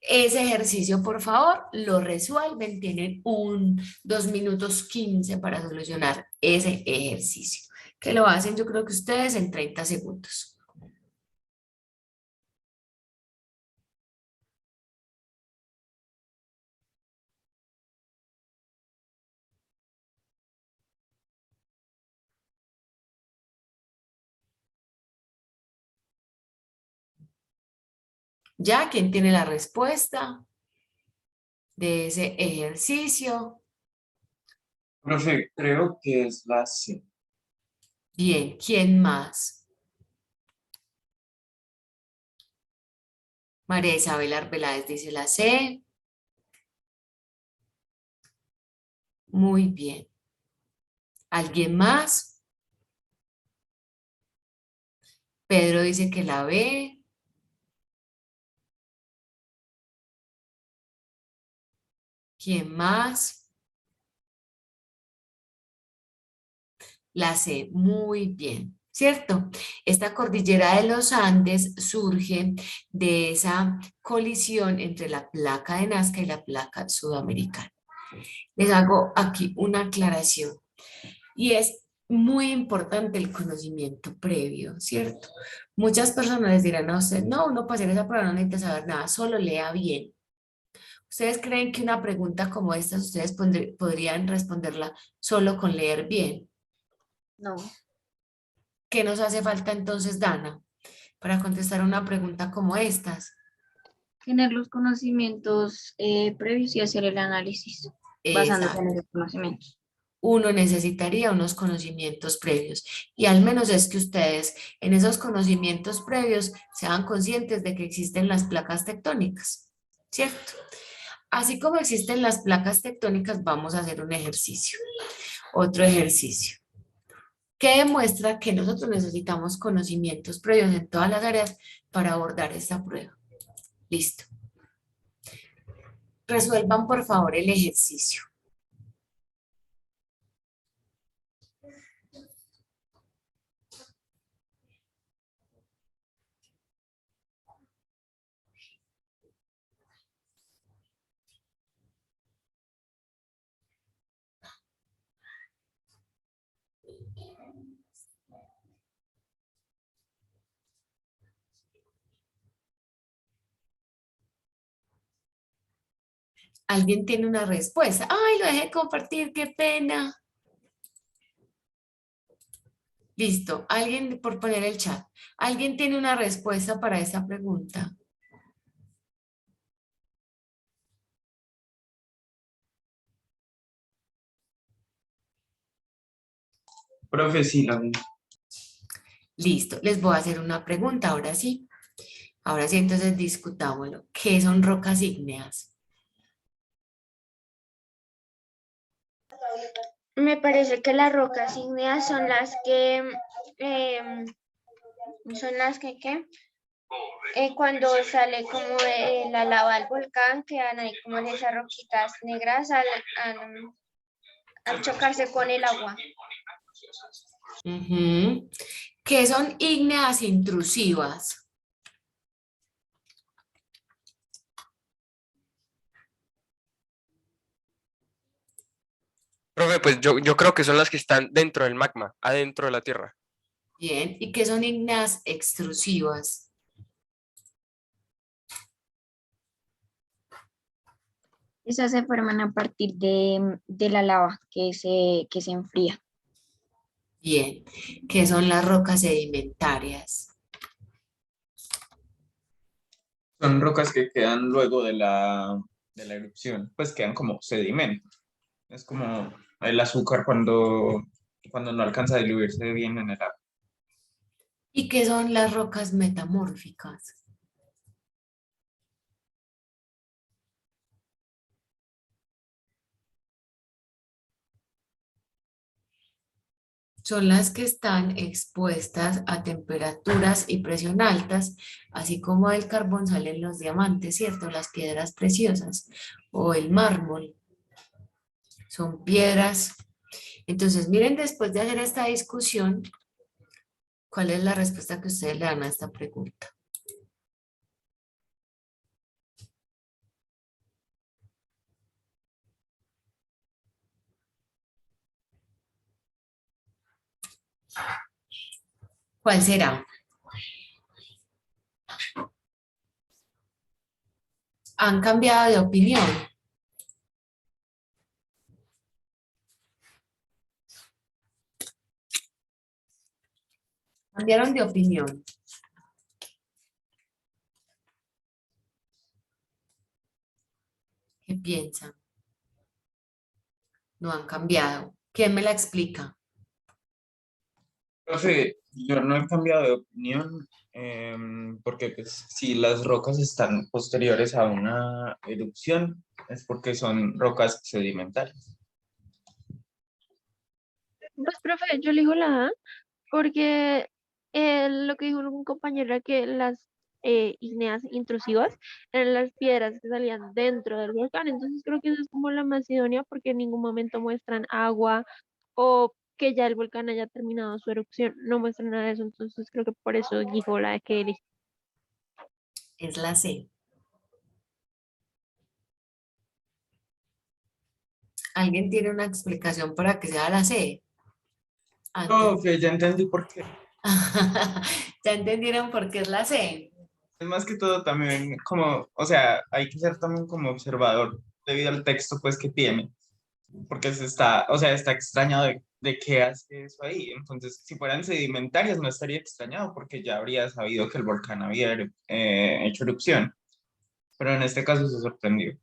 Ese ejercicio, por favor, lo resuelven. Tienen 2 minutos 15 para solucionar ese ejercicio. Que lo hacen, yo creo que ustedes en 30 segundos. ¿Ya? ¿Quién tiene la respuesta de ese ejercicio? Profe, creo que es la C. Bien, ¿quién más? María Isabel Arbeláez dice la C. Muy bien. ¿Alguien más? Pedro dice que la B. ¿Quién más? La C, muy bien, ¿cierto? Esta cordillera de los Andes surge de esa colisión entre la placa de Nazca y la placa sudamericana. Les hago aquí una aclaración y es muy importante el conocimiento previo, ¿cierto? Muchas personas les dirán a usted, no, uno para hacer esa prueba no necesita saber nada, solo lea bien. ¿Ustedes creen que una pregunta como esta ustedes podrían responderla solo con leer bien? No. ¿Qué nos hace falta entonces, Dana, para contestar una pregunta como estas? Tener los conocimientos previos y hacer el análisis basándose en esos conocimientos. Uno necesitaría unos conocimientos previos y al menos es que ustedes en esos conocimientos previos sean conscientes de que existen las placas tectónicas, ¿cierto? Así como existen las placas tectónicas, vamos a hacer un ejercicio, otro ejercicio, que demuestra que nosotros necesitamos conocimientos previos en todas las áreas para abordar esta prueba. Listo. Resuelvan por favor el ejercicio. ¿Alguien tiene una respuesta? ¡Ay, lo dejé compartir! ¡Qué pena! Listo. Alguien por poner el chat. ¿Alguien tiene una respuesta para esta pregunta? Profe, sí, la Listo. Les voy a hacer una pregunta ahora sí. Ahora sí, entonces discutámoslo. ¿Qué son rocas ígneas? Me parece que las rocas ígneas son las que, em, ¿qué? Cuando sale como la lava del volcán, quedan ahí como en esas roquitas negras al chocarse con el agua. Ujú. ¿Qué son ígneas intrusivas? Profe, pues yo creo que son las que están dentro del magma, adentro de la Tierra. Bien. ¿Y qué son ígneas extrusivas? Esas se forman a partir de la lava que se enfría. Bien. ¿Qué son las rocas sedimentarias? son rocas que quedan luego de la erupción, pues quedan como sedimento. Es como el azúcar cuando no alcanza a diluirse bien en el agua. ¿Y qué son las rocas metamórficas? Son las que están expuestas a temperaturas y presión altas, así como el carbón salen los diamantes, ¿cierto? Las piedras preciosas o el mármol. Son piedras. Entonces, miren, después de hacer esta discusión, ¿cuál es la respuesta que ustedes le dan a esta pregunta? ¿Cuál será? ¿Han cambiado de opinión? ¿Cambiaron de opinión? ¿Qué piensan? No han cambiado. ¿Quién me la explica? Profe, yo no he cambiado de opinión porque pues, si las rocas están posteriores a una erupción es porque son rocas sedimentarias. Pues, profe, yo elijo la A porque lo que dijo un compañero era que las ígneas intrusivas eran las piedras que salían dentro del volcán. Entonces creo que esa es como la más idónea porque en ningún momento muestran agua o que ya el volcán haya terminado su erupción. No muestran nada de eso. Entonces creo que por eso dijo la de que elegí. Es la C. ¿Alguien tiene una explicación para que sea la C? Antes. Profe, ya entendí por qué. ¿Ya entendieron por qué es la C? Es más que todo también como, o sea, hay que ser también como observador debido al texto pues que tiene, porque se está, o sea, está extrañado de qué hace eso ahí. Entonces, si fueran sedimentarias no estaría extrañado porque ya habría sabido que el volcán había hecho erupción, pero en este caso se sorprendió.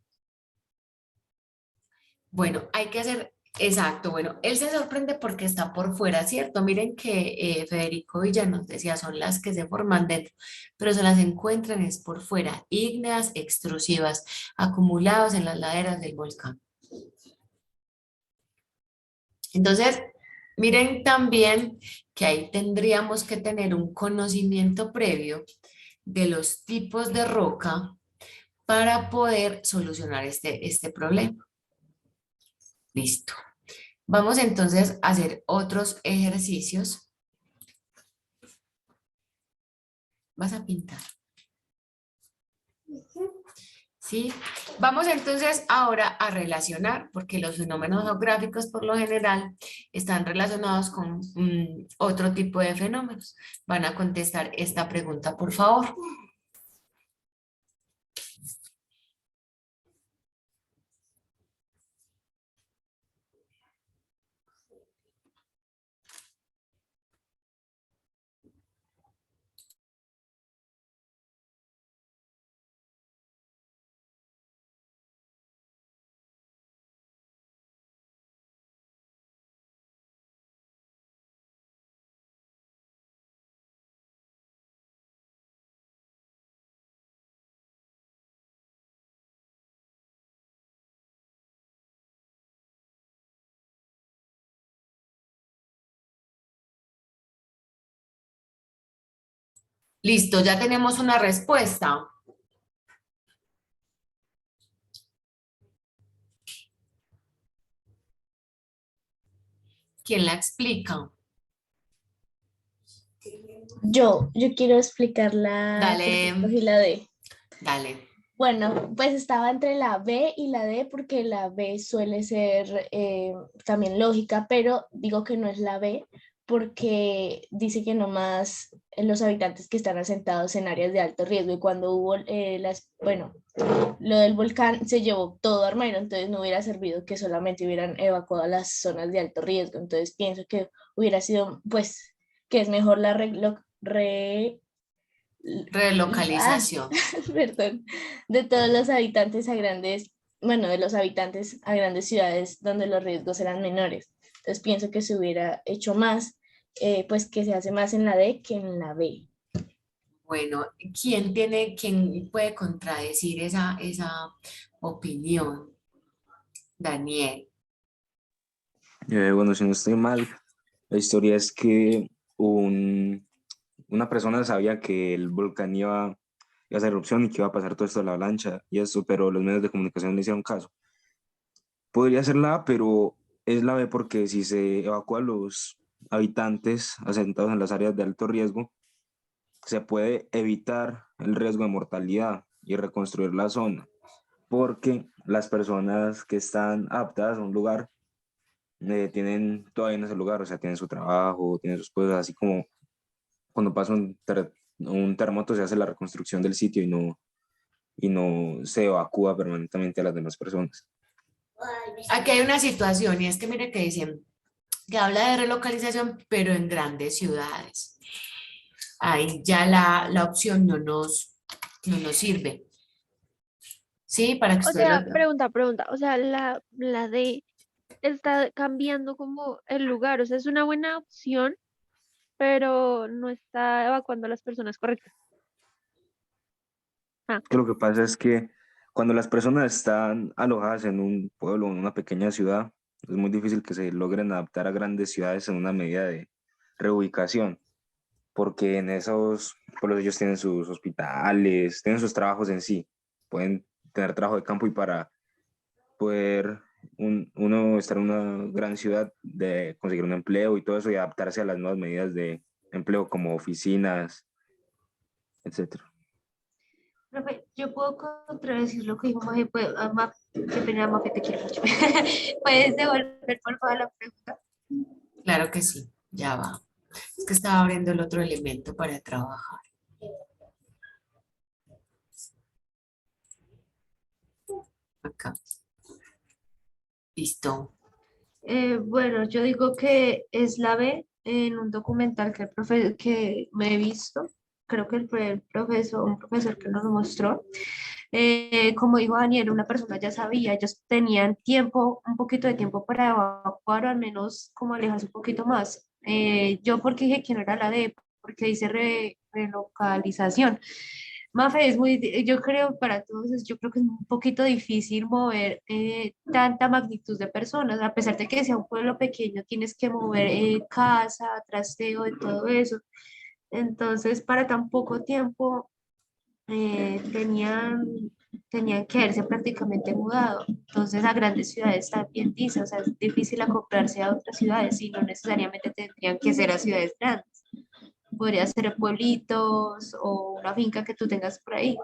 Bueno, hay que hacer, exacto, bueno, él se sorprende porque está por fuera, ¿cierto? Miren que Federico Villa nos decía, son las que se forman dentro, pero se las encuentran es por fuera, ígneas extrusivas, acumulados en las laderas del volcán. Entonces, miren también que ahí tendríamos que tener un conocimiento previo de los tipos de roca para poder solucionar este problema. Listo. Vamos entonces a hacer otros ejercicios. Vas a pintar. ¿Sí? Vamos entonces ahora a relacionar, porque los fenómenos geográficos por lo general están relacionados con otro tipo de fenómenos. Van a contestar esta pregunta, por favor. Listo, ya tenemos una respuesta. ¿Quién la explica? Yo quiero explicar la por qué Dale, escogí la D. dale. Bueno, pues estaba entre la B y la D porque la B suele ser también lógica, pero digo que no es la B porque dice que nomás los habitantes que están asentados en áreas de alto riesgo y cuando hubo bueno, lo del volcán se llevó todo Armero, entonces no hubiera servido que solamente hubieran evacuado las zonas de alto riesgo, entonces pienso que hubiera sido, pues, que es mejor la Relocalización. perdón, de todos los habitantes a grandes, bueno, de los habitantes a grandes ciudades donde los riesgos eran menores. Entonces pienso que se hubiera hecho más, pues que se hace más en la D que en la B. Bueno, quién puede contradecir esa opinión? Daniel. Bueno, si no estoy mal, la historia es que una persona sabía que el volcán iba a hacer erupción y que iba a pasar todo esto de la avalancha y eso, pero los medios de comunicación le hicieron caso. Podría ser la A, pero es la B porque si se evacúa a los habitantes asentados en las áreas de alto riesgo, se puede evitar el riesgo de mortalidad y reconstruir la zona, porque las personas que están aptas a un lugar tienen todavía en ese lugar, o sea, tienen su trabajo, tienen sus cosas, así como cuando pasa un terremoto se hace la reconstrucción del sitio y no se evacúa permanentemente a las demás personas. Aquí hay una situación y es que mire que dicen que habla de relocalización, pero en grandes ciudades. Ahí ya la opción no nos sirve. Sí, para que O ustedes sea, lo... pregunta, o sea, la D está cambiando como el lugar, o sea, es una buena opción, pero no está evacuando a las personas correctas. Ah, Que lo que pasa es que cuando las personas están alojadas en un pueblo o en una pequeña ciudad, es muy difícil que se logren adaptar a grandes ciudades en una medida de reubicación, porque en esos pueblos ellos tienen sus hospitales, tienen sus trabajos en sí, pueden tener trabajo de campo y para poder uno estar en una gran ciudad, de conseguir un empleo y todo eso y adaptarse a las nuevas medidas de empleo como oficinas, etcétera. Profe, yo puedo contradecir lo que dijo Mafe, qué pena, Mafe, te quiero mucho. ¿Puedes devolver, por favor, la pregunta? Claro que sí, ya va. Es que estaba abriendo el otro elemento para trabajar. Acá. Listo. Bueno, yo digo que es la B en un documental que me he visto. Creo que un profesor que nos mostró. Como dijo Daniel, una persona ya sabía, ellos tenían tiempo, un poquito de tiempo para evacuar o al menos como alejarse un poquito más. Yo porque dije que no era la D, porque dice relocalización. Mafe, yo creo para todos, yo creo que es un poquito difícil mover tanta magnitud de personas, a pesar de que sea un pueblo pequeño, tienes que mover casa, trasteo y todo eso. Entonces, para tan poco tiempo, eh, tenían, tenían que haberse prácticamente mudado. Entonces, a grandes ciudades también dice, o sea, es difícil acoplarse a otras ciudades y no necesariamente tendrían que ser a ciudades grandes. Podría ser pueblitos o una finca que tú tengas por ahí.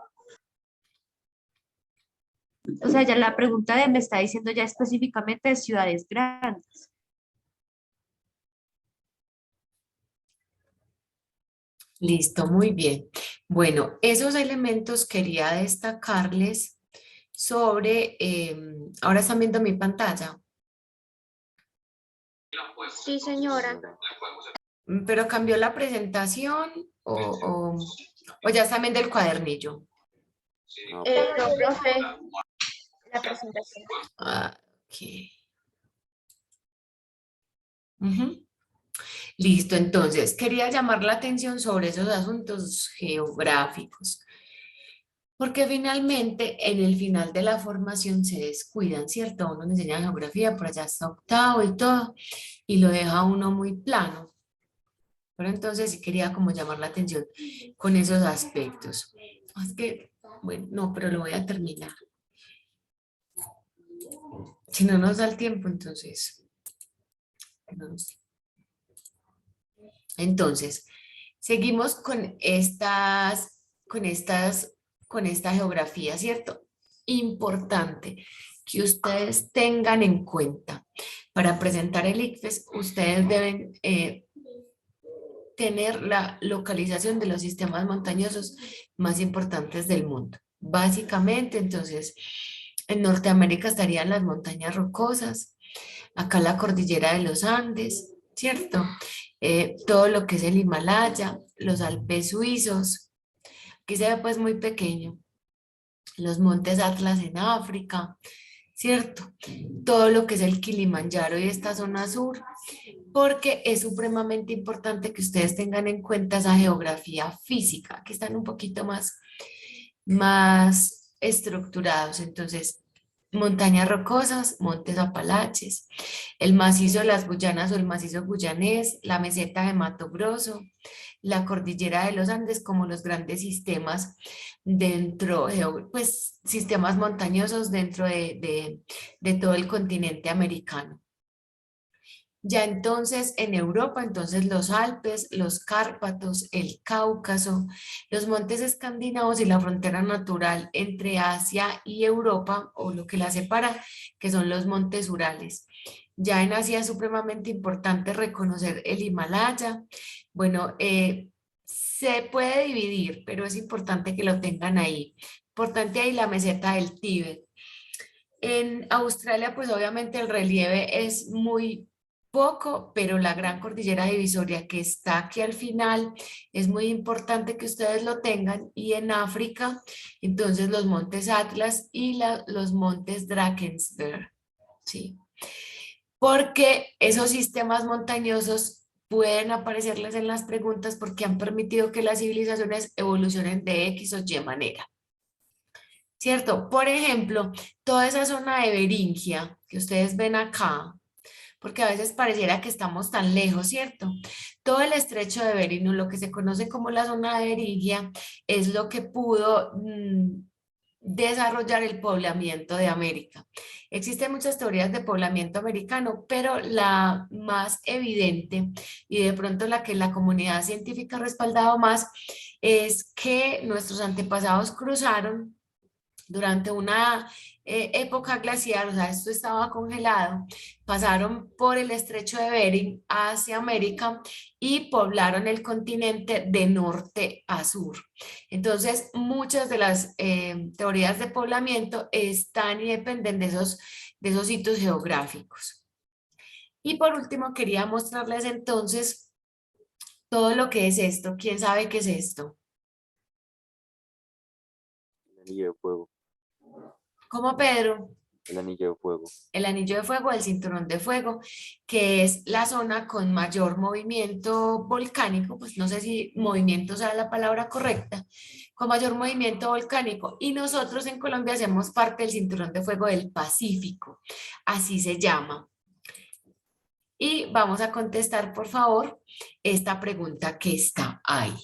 O sea, ya la pregunta de me está diciendo ya específicamente de ciudades grandes. Listo, muy bien. Bueno, esos elementos quería destacarles sobre, ahora están viendo mi pantalla, Sí, señora. pero cambió la presentación o ya están viendo el cuadernillo. No, profe, la presentación. Ah, ok. Ujú. Listo, entonces quería llamar la atención sobre esos asuntos geográficos, porque finalmente en el final de la formación se descuidan, ¿cierto? Uno le enseña geografía, por allá está octavo y todo, y lo deja uno muy plano. Pero entonces sí quería como llamar la atención con esos aspectos. Es que, bueno, no, pero lo voy a terminar. Si no nos da el tiempo, entonces, no lo sé. Entonces, seguimos con esta geografía, ¿cierto? Importante que ustedes tengan en cuenta. Para presentar el ICFES, ustedes deben tener la localización de los sistemas montañosos más importantes del mundo. Básicamente, entonces, en Norteamérica estarían las montañas rocosas, acá la cordillera de los Andes, ¿cierto? Todo lo que es el Himalaya, los Alpes suizos, aquí se ve pues muy pequeño, los montes Atlas en África, ¿cierto? Todo lo que es el Kilimanjaro y esta zona sur, porque es supremamente importante que ustedes tengan en cuenta esa geografía física, que están un poquito más estructurados. Entonces, montañas rocosas, montes Apalaches, el macizo de las Guyanas o el macizo guyanés, la meseta de Mato Grosso, la cordillera de los Andes como los grandes sistemas dentro, pues sistemas montañosos dentro de todo el continente americano. Ya entonces en Europa, entonces los Alpes, los Cárpatos, el Cáucaso, los montes escandinavos y la frontera natural entre Asia y Europa, o lo que la separa, que son los montes Urales. Ya en Asia es supremamente importante reconocer el Himalaya. Bueno, se puede dividir, pero es importante que lo tengan ahí. Importante ahí la meseta del Tíbet. En Australia, pues obviamente el relieve es muy poco, pero la gran cordillera divisoria que está aquí al final es muy importante que ustedes lo tengan. Y en África, entonces los montes Atlas y los montes Drakensberg, ¿sí? Porque esos sistemas montañosos pueden aparecerles en las preguntas porque han permitido que las civilizaciones evolucionen de X o Y manera. ¿Cierto? Por ejemplo, toda esa zona de Beringia que ustedes ven acá, porque a veces pareciera que estamos tan lejos, ¿cierto? Todo el estrecho de Bering, lo que se conoce como la zona de Beringia, es lo que pudo desarrollar el poblamiento de América. Existen muchas teorías de poblamiento americano, pero la más evidente y de pronto la que la comunidad científica ha respaldado más es que nuestros antepasados cruzaron durante una época glacial, o sea, esto estaba congelado, pasaron por el estrecho de Bering hacia América y poblaron el continente de norte a sur. Entonces, muchas de las teorías de poblamiento están y dependen de esos hitos geográficos. Y por último, quería mostrarles entonces todo lo que es esto. ¿Quién sabe qué es esto? El anillo de fuego. ¿Cómo, Pedro? El anillo de fuego. El anillo de fuego, el cinturón de fuego, que es la zona con mayor movimiento volcánico, pues no sé si movimiento sea la palabra correcta, con mayor movimiento volcánico. Y nosotros en Colombia hacemos parte del cinturón de fuego del Pacífico, así se llama. Y vamos a contestar, por favor, esta pregunta que está ahí.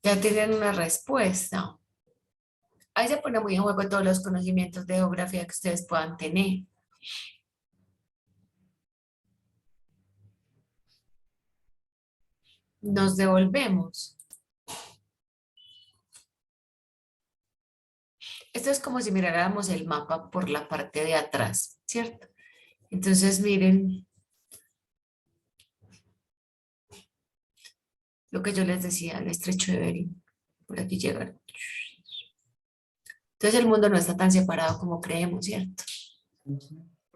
Ya tienen una respuesta. Ahí se pone muy en juego todos los conocimientos de geografía que ustedes puedan tener. Nos devolvemos. Esto es como si miráramos el mapa por la parte de atrás, ¿cierto? Entonces miren lo que yo les decía, el estrecho de Bering. Por aquí llegaron. Entonces el mundo no está tan separado como creemos, ¿cierto?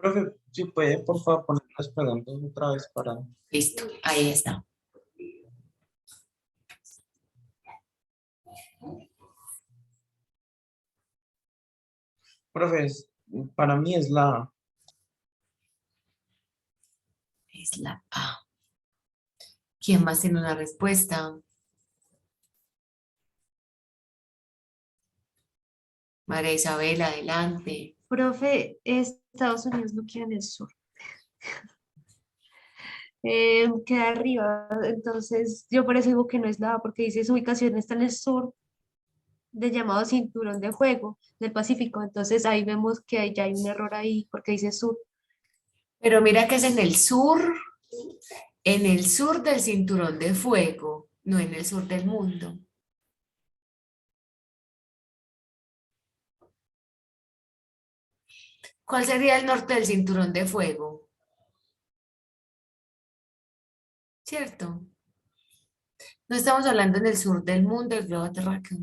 Profe, si puede, por favor, poner las preguntas otra vez para... Listo, ahí está. Profe, para mí es la... Es la A. ¿Quién más tiene una respuesta? María Isabel, adelante. Profe, Estados Unidos no queda en el sur. Queda arriba, entonces yo por eso digo que no es la A, porque dice su ubicación está en el sur del llamado cinturón de fuego del Pacífico, entonces ahí vemos que ya hay un error ahí porque dice sur. Pero mira que es en el sur del cinturón de fuego, no en el sur del mundo. ¿Cuál sería el norte del cinturón de fuego? ¿Cierto? No estamos hablando en el sur del mundo, el globo terráqueo.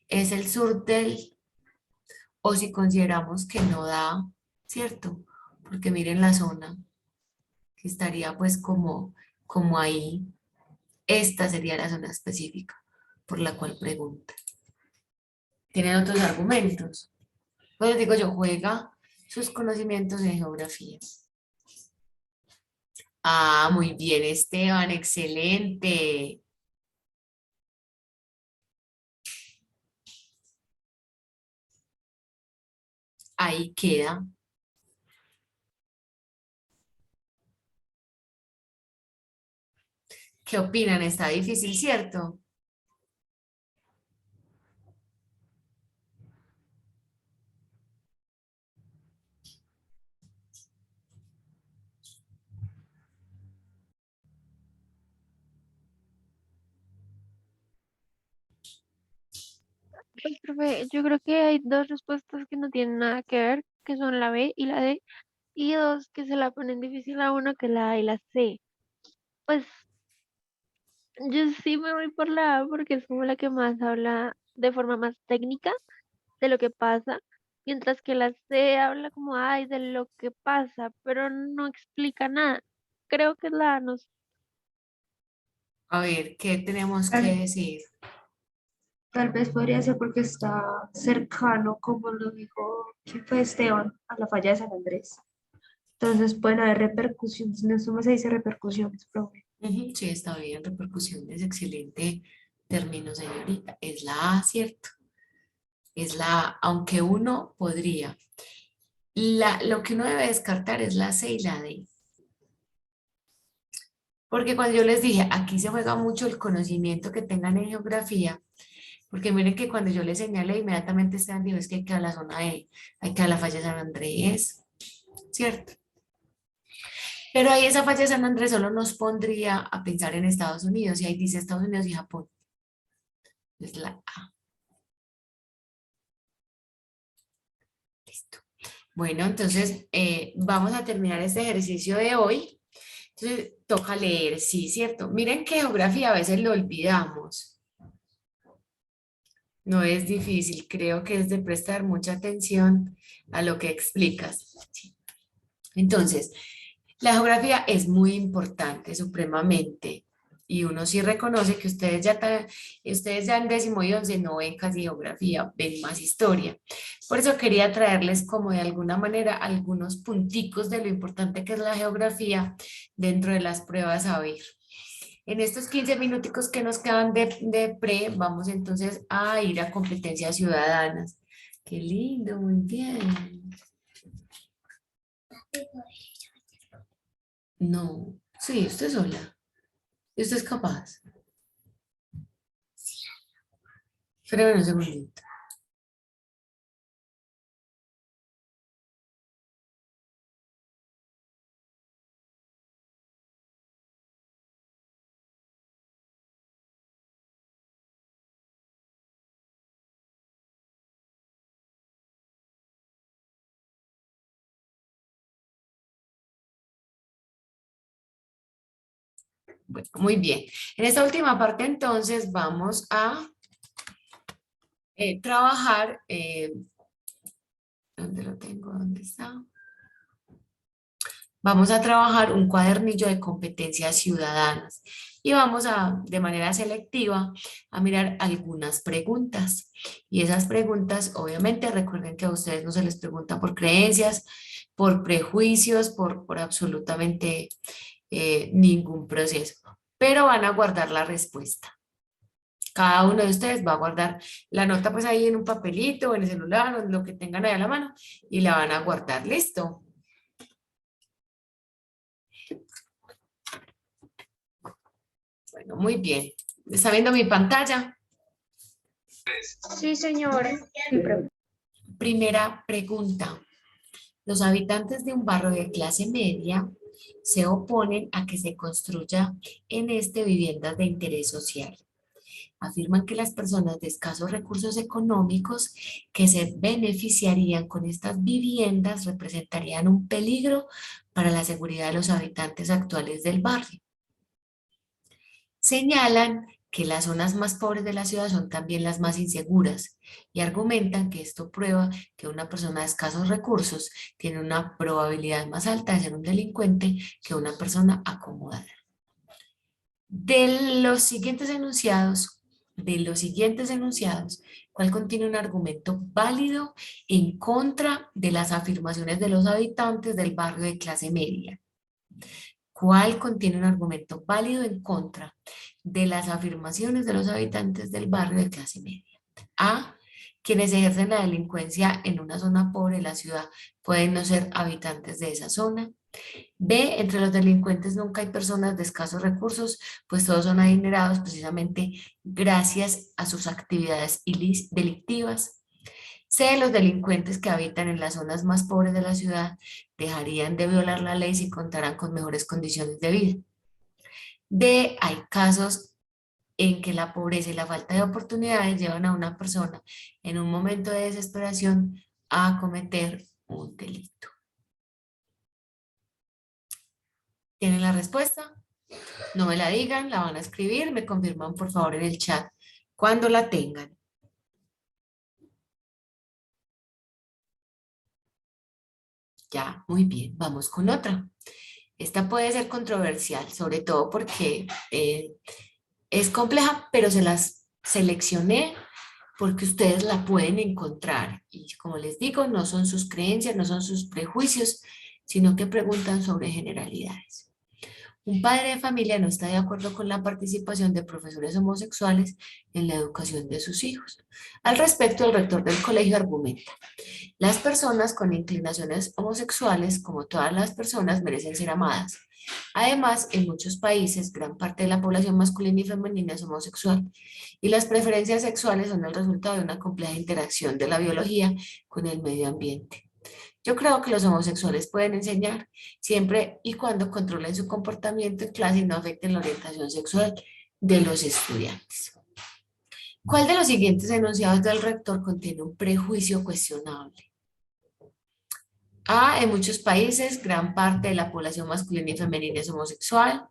Es el sur del, o si consideramos que no da, ¿cierto? Porque miren la zona, que estaría pues como ahí. Esta sería la zona específica por la cual pregunta. ¿Tienen otros argumentos? Pues digo yo, juega sus conocimientos de geografía. Ah, muy bien, Esteban, excelente. Ahí queda. ¿Qué opinan? Está difícil, ¿cierto? Pues, profe, yo creo que hay dos respuestas que no tienen nada que ver, que son la B y la D, y dos que se la ponen difícil a uno, que es la A y la C. Pues yo sí me voy por la A porque es como la que más habla de forma más técnica de lo que pasa, mientras que la C habla como, ay, de lo que pasa, pero no explica nada. Creo que es la A, no sé. A ver, ¿qué tenemos que Tal, decir? tal vez podría ser porque está cercano, como lo dijo, ¿quién fue Esteban? A la falla de San Andrés. Entonces pueden haber repercusiones, en eso se dice repercusiones, profe. Ujú, sí, está bien, repercusiones, excelente término, señorita. Es la A, ¿cierto? Es la A, aunque uno podría. Lo que uno debe descartar es la C y la D. Porque cuando yo les dije, aquí se juega mucho el conocimiento que tengan en geografía, porque miren que cuando yo les señalé, inmediatamente estaban dijo, es que hay que a la zona E, hay que a la falla de San Andrés, ¿cierto? Pero ahí esa falla de San Andrés solo nos pondría a pensar en Estados Unidos, y ahí dice Estados Unidos y Japón. Es la A. Listo. Bueno, entonces vamos a terminar este ejercicio de hoy. Entonces toca leer, sí, ¿cierto? Miren que geografía a veces lo olvidamos. No es difícil, creo que es de prestar mucha atención a lo que explicas. Sí. Entonces, la geografía es muy importante, supremamente, y uno sí reconoce que ustedes ya en 10º y 11 no ven casi geografía, ven más historia. Por eso quería traerles como de alguna manera algunos punticos de lo importante que es la geografía dentro de las pruebas a ver. En estos 15 minuticos que nos quedan de pre, vamos entonces a ir a competencias ciudadanas. Qué lindo, muy bien. No, sí, usted sola. ¿Y usted es capaz? Espérame un segundito. Bueno, muy bien. En esta última parte entonces vamos a trabajar. ¿Dónde lo tengo? ¿Dónde está? Vamos a trabajar un cuadernillo de competencias ciudadanas y vamos a, de manera selectiva, a mirar algunas preguntas. Y esas preguntas, obviamente, recuerden que a ustedes no se les pregunta por creencias, por prejuicios, por absolutamente ningún proceso, pero van a guardar la respuesta. Cada uno de ustedes va a guardar la nota pues ahí en un papelito o en el celular o en lo que tengan ahí a la mano y la van a guardar. ¿Listo? Bueno, muy bien. ¿Está viendo mi pantalla? Sí, señora. Primera pregunta. Los habitantes de un barrio de clase media se oponen a que se construya en este viviendas de interés social. Afirman que las personas de escasos recursos económicos que se beneficiarían con estas viviendas representarían un peligro para la seguridad de los habitantes actuales del barrio. Señalan que las zonas más pobres de la ciudad son también las más inseguras y argumentan que esto prueba que una persona de escasos recursos tiene una probabilidad más alta de ser un delincuente que una persona acomodada. De los siguientes enunciados, ¿cuál contiene un argumento válido en contra de las afirmaciones de los habitantes del barrio de clase media? ¿Cuál contiene un argumento válido en contra de las afirmaciones de los habitantes del barrio de clase media? A. Quienes ejercen la delincuencia en una zona pobre de la ciudad pueden no ser habitantes de esa zona. B. Entre los delincuentes nunca hay personas de escasos recursos, pues todos son adinerados precisamente gracias a sus actividades delictivas. C. Los delincuentes que habitan en las zonas más pobres de la ciudad dejarían de violar la ley si contaran con mejores condiciones de vida. D. Hay casos en que la pobreza y la falta de oportunidades llevan a una persona en un momento de desesperación a cometer un delito. ¿Tienen la respuesta? No me la digan, la van a escribir, me confirman por favor en el chat cuando la tengan. Ya, muy bien, vamos con otra. Esta puede ser controversial, sobre todo porque es compleja, pero se las seleccioné porque ustedes la pueden encontrar. Y como les digo, no son sus creencias, no son sus prejuicios, sino que preguntan sobre generalidades. Un padre de familia no está de acuerdo con la participación de profesores homosexuales en la educación de sus hijos. Al respecto, el rector del colegio argumenta: las personas con inclinaciones homosexuales, como todas las personas, merecen ser amadas. Además, en muchos países, gran parte de la población masculina y femenina es homosexual, y las preferencias sexuales son el resultado de una compleja interacción de la biología con el medio ambiente. Yo creo que los homosexuales pueden enseñar siempre y cuando controlen su comportamiento en clase y no afecten la orientación sexual de los estudiantes. ¿Cuál de los siguientes enunciados del rector contiene un prejuicio cuestionable? A. En muchos países, gran parte de la población masculina y femenina es homosexual.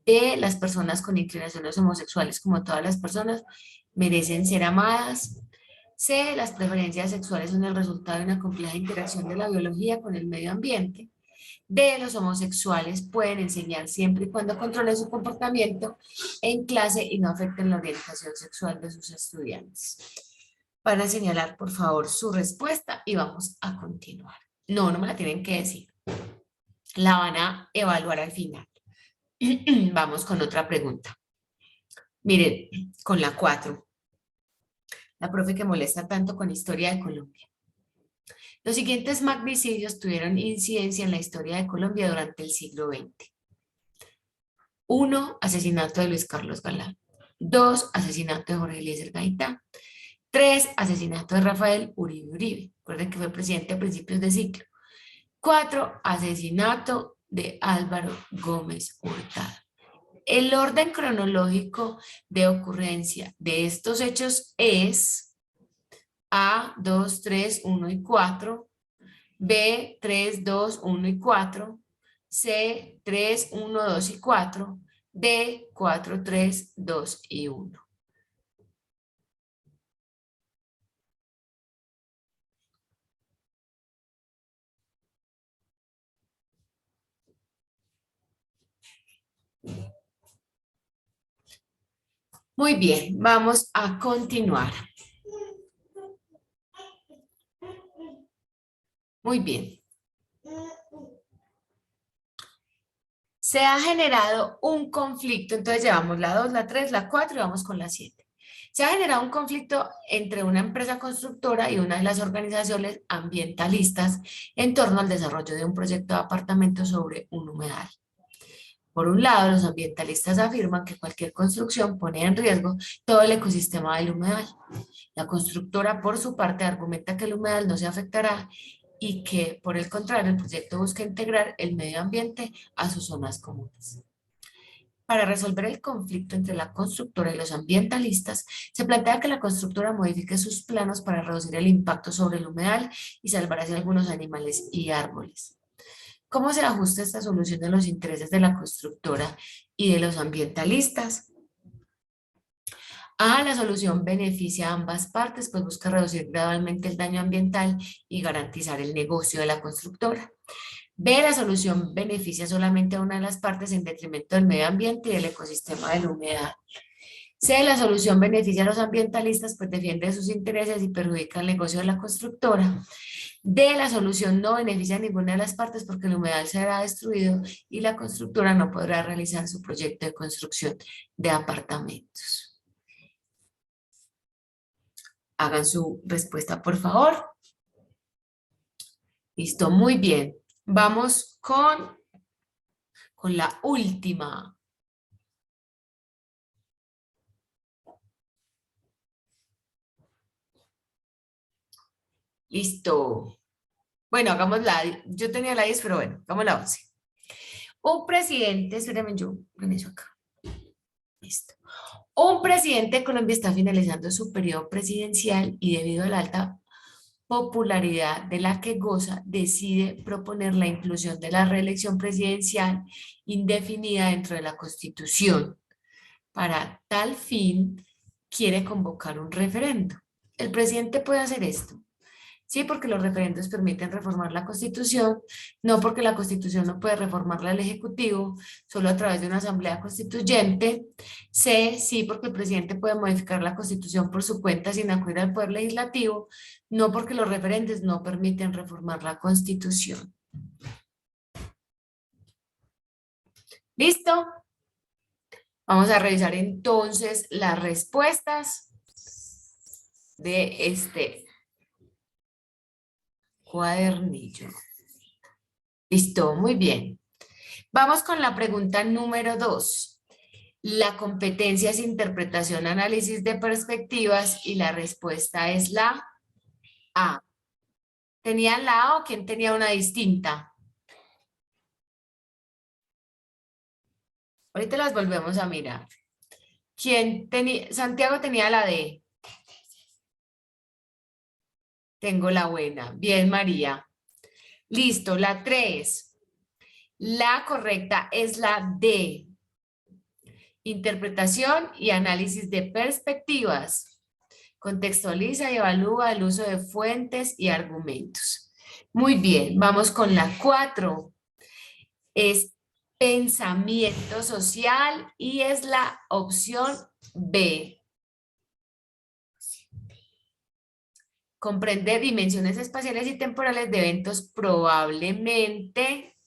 B. Las personas con inclinaciones homosexuales, como todas las personas, merecen ser amadas. C. Las preferencias sexuales son el resultado de una compleja interacción de la biología con el medio ambiente. D. Los homosexuales pueden enseñar siempre y cuando controlen su comportamiento en clase y no afecten la orientación sexual de sus estudiantes. Van a señalar, por favor, su respuesta y vamos a continuar. No, no me la tienen que decir. La van a evaluar al final. Vamos con otra pregunta. Miren, con la 4. La profe que molesta tanto con historia de Colombia. Los siguientes magnicidios tuvieron incidencia en la historia de Colombia durante el siglo XX. 1. Asesinato de Luis Carlos Galán. 2. Asesinato de Jorge Eliezer Gaitán. 3. Asesinato de Rafael Uribe Uribe. Recuerden que fue presidente a principios de siglo. 4. Asesinato de Álvaro Gómez Hurtado. El orden cronológico de ocurrencia de estos hechos es A, 2, 3, 1 y 4, B, 3, 2, 1 y 4, C, 3, 1, 2 y 4, D, 4, 3, 2 y 1. Muy bien, vamos a continuar. Muy bien. Se ha generado un conflicto, entonces llevamos la 2, la 3, la 4 y vamos con la 7. Se ha generado un conflicto entre una empresa constructora y una de las organizaciones ambientalistas en torno al desarrollo de un proyecto de apartamentos sobre un humedal. Por un lado, los ambientalistas afirman que cualquier construcción pone en riesgo todo el ecosistema del humedal. La constructora, por su parte, argumenta que el humedal no se afectará y que, por el contrario, el proyecto busca integrar el medio ambiente a sus zonas comunes. Para resolver el conflicto entre la constructora y los ambientalistas, se plantea que la constructora modifique sus planos para reducir el impacto sobre el humedal y salvar así algunos animales y árboles. ¿Cómo se ajusta esta solución a los intereses de la constructora y de los ambientalistas? A, la solución beneficia a ambas partes, pues busca reducir gradualmente el daño ambiental y garantizar el negocio de la constructora. B, la solución beneficia solamente a una de las partes en detrimento del medio ambiente y del ecosistema del humedal. C, la solución beneficia a los ambientalistas, pues defiende sus intereses y perjudica el negocio de la constructora. D, la solución no beneficia a ninguna de las partes porque el humedal será destruido y la constructora no podrá realizar su proyecto de construcción de apartamentos. Hagan su respuesta, por favor. Listo, muy bien. Vamos con la última. Listo. Bueno, hagamos yo tenía la 10, pero bueno, hagamos la 11. Un presidente, espérame, yo organizo acá. Listo. Un presidente de Colombia está finalizando su periodo presidencial y debido a la alta popularidad de la que goza, decide proponer la inclusión de la reelección presidencial indefinida dentro de la Constitución. Para tal fin, quiere convocar un referendo. El presidente puede hacer esto. Sí, porque los referendos permiten reformar la Constitución, no porque la Constitución no puede reformarla el Ejecutivo, solo a través de una asamblea constituyente. C, sí, porque el presidente puede modificar la Constitución por su cuenta sin acudir al Poder Legislativo, no porque los referendos no permiten reformar la Constitución. ¿Listo? Vamos a revisar entonces las respuestas de este cuadernillo. Listo, muy bien. Vamos con la pregunta número 2. La competencia es interpretación, análisis de perspectivas y la respuesta es la A. ¿Tenían la A o quién tenía una distinta? Ahorita las volvemos a mirar. ¿Quién tenía? Santiago tenía la D. Tengo la buena. Bien, María. Listo, la 3. La correcta es la D. Interpretación y análisis de perspectivas. Contextualiza y evalúa el uso de fuentes y argumentos. Muy bien, vamos con la 4. Es pensamiento social y es la opción B. Comprende dimensiones espaciales y temporales de eventos probablemente.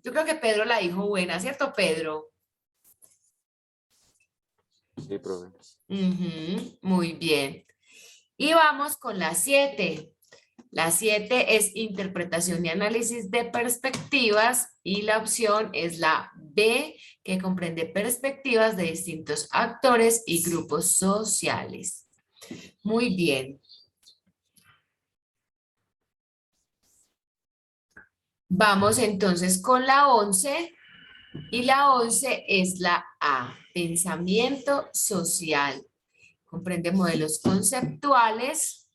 Yo creo que Pedro la dijo buena, ¿cierto, Pedro? Sí, profe. Muy bien. Y vamos con la 7. La 7 es interpretación y análisis de perspectivas y la opción es la B, que comprende perspectivas de distintos actores y grupos sociales. Muy bien. Vamos entonces con la 11 y la 11 es la A, pensamiento social. Comprende modelos conceptuales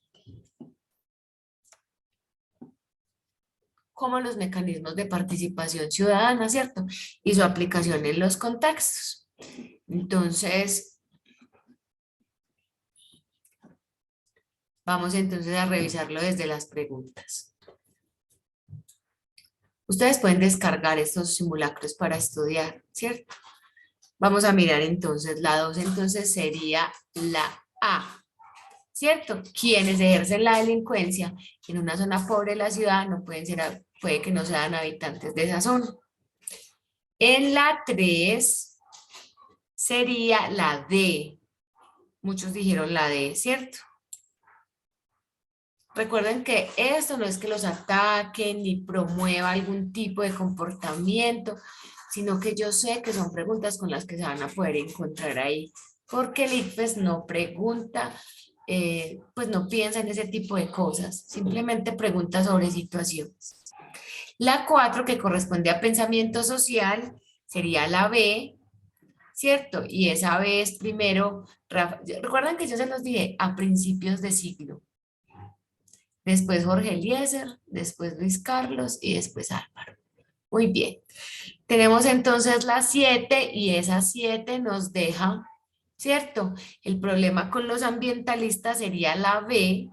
como los mecanismos de participación ciudadana, ¿cierto? Y su aplicación en los contextos. Entonces, vamos entonces a revisarlo desde las preguntas. Ustedes pueden descargar estos simulacros para estudiar, ¿cierto? Vamos a mirar entonces, la 2 entonces sería la A, ¿cierto? Quienes ejercen la delincuencia en una zona pobre de la ciudad no pueden ser, puede que no sean habitantes de esa zona. En la 3 sería la D. Muchos dijeron la D, ¿cierto? Recuerden que esto no es que los ataquen ni promueva algún tipo de comportamiento, sino que yo sé que son preguntas con las que se van a poder encontrar ahí, porque el ICFES no pregunta, pues no piensa en ese tipo de cosas, simplemente pregunta sobre situaciones. La 4, que corresponde a pensamiento social, sería la B, ¿cierto? Y esa B es primero, recuerdan que yo se los dije, a principios de siglo. Después Jorge Eliezer, después Luis Carlos y después Álvaro. Muy bien. Tenemos entonces la 7 y esa 7 nos deja, ¿cierto? El problema con los ambientalistas sería la B,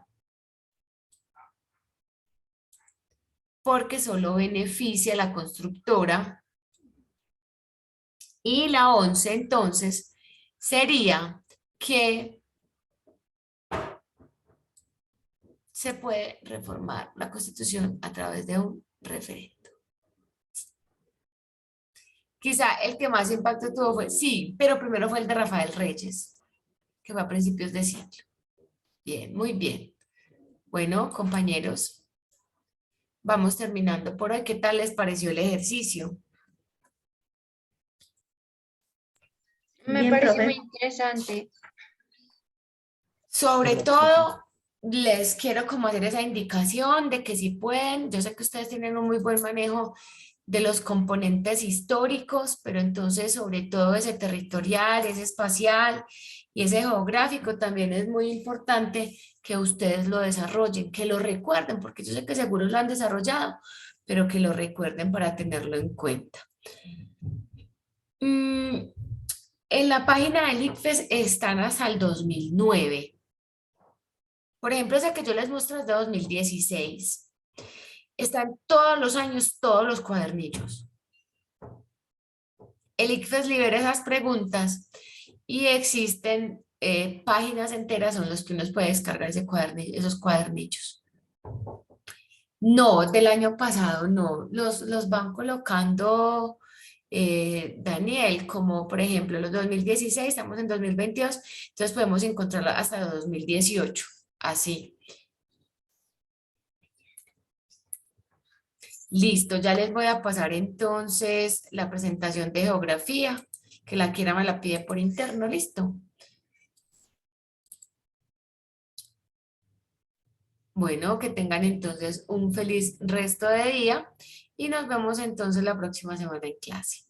porque solo beneficia a la constructora. Y la 11 entonces sería que se puede reformar la Constitución a través de un referéndum. Quizá el que más impacto tuvo fue, sí, pero primero fue el de Rafael Reyes, que fue a principios de siglo. Bien, muy bien. Bueno, compañeros, vamos terminando por hoy. ¿Qué tal les pareció el ejercicio? Me Bien, pareció profe. muy interesante. Sobre todo, les quiero como hacer esa indicación de que si pueden, yo sé que ustedes tienen un muy buen manejo de los componentes históricos, pero entonces sobre todo ese territorial, ese espacial y ese geográfico también es muy importante que ustedes lo desarrollen, que lo recuerden, porque yo sé que seguro lo han desarrollado, pero que lo recuerden para tenerlo en cuenta. En la página del ICFES están hasta el 2009. Por ejemplo, esa que yo les muestro es de 2016. Están todos los años, todos los cuadernillos. El ICFES libera esas preguntas y existen páginas enteras son los que uno puede descargar esos cuadernillos. No, del año pasado no. Los van colocando, Daniel, como por ejemplo los 2016, estamos en 2022, entonces podemos encontrarlo hasta 2018, así. Listo, ya les voy a pasar entonces la presentación de geografía, que la quiera me la pide por interno, listo. Bueno, que tengan entonces un feliz resto de día y nos vemos entonces la próxima semana en clase.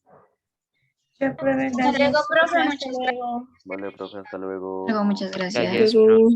Ya, profe, Hasta luego, gracias. profe. Hasta Muchas gracias. luego. Vale, profe, hasta luego. Luego, muchas gracias. Gracias, Luego.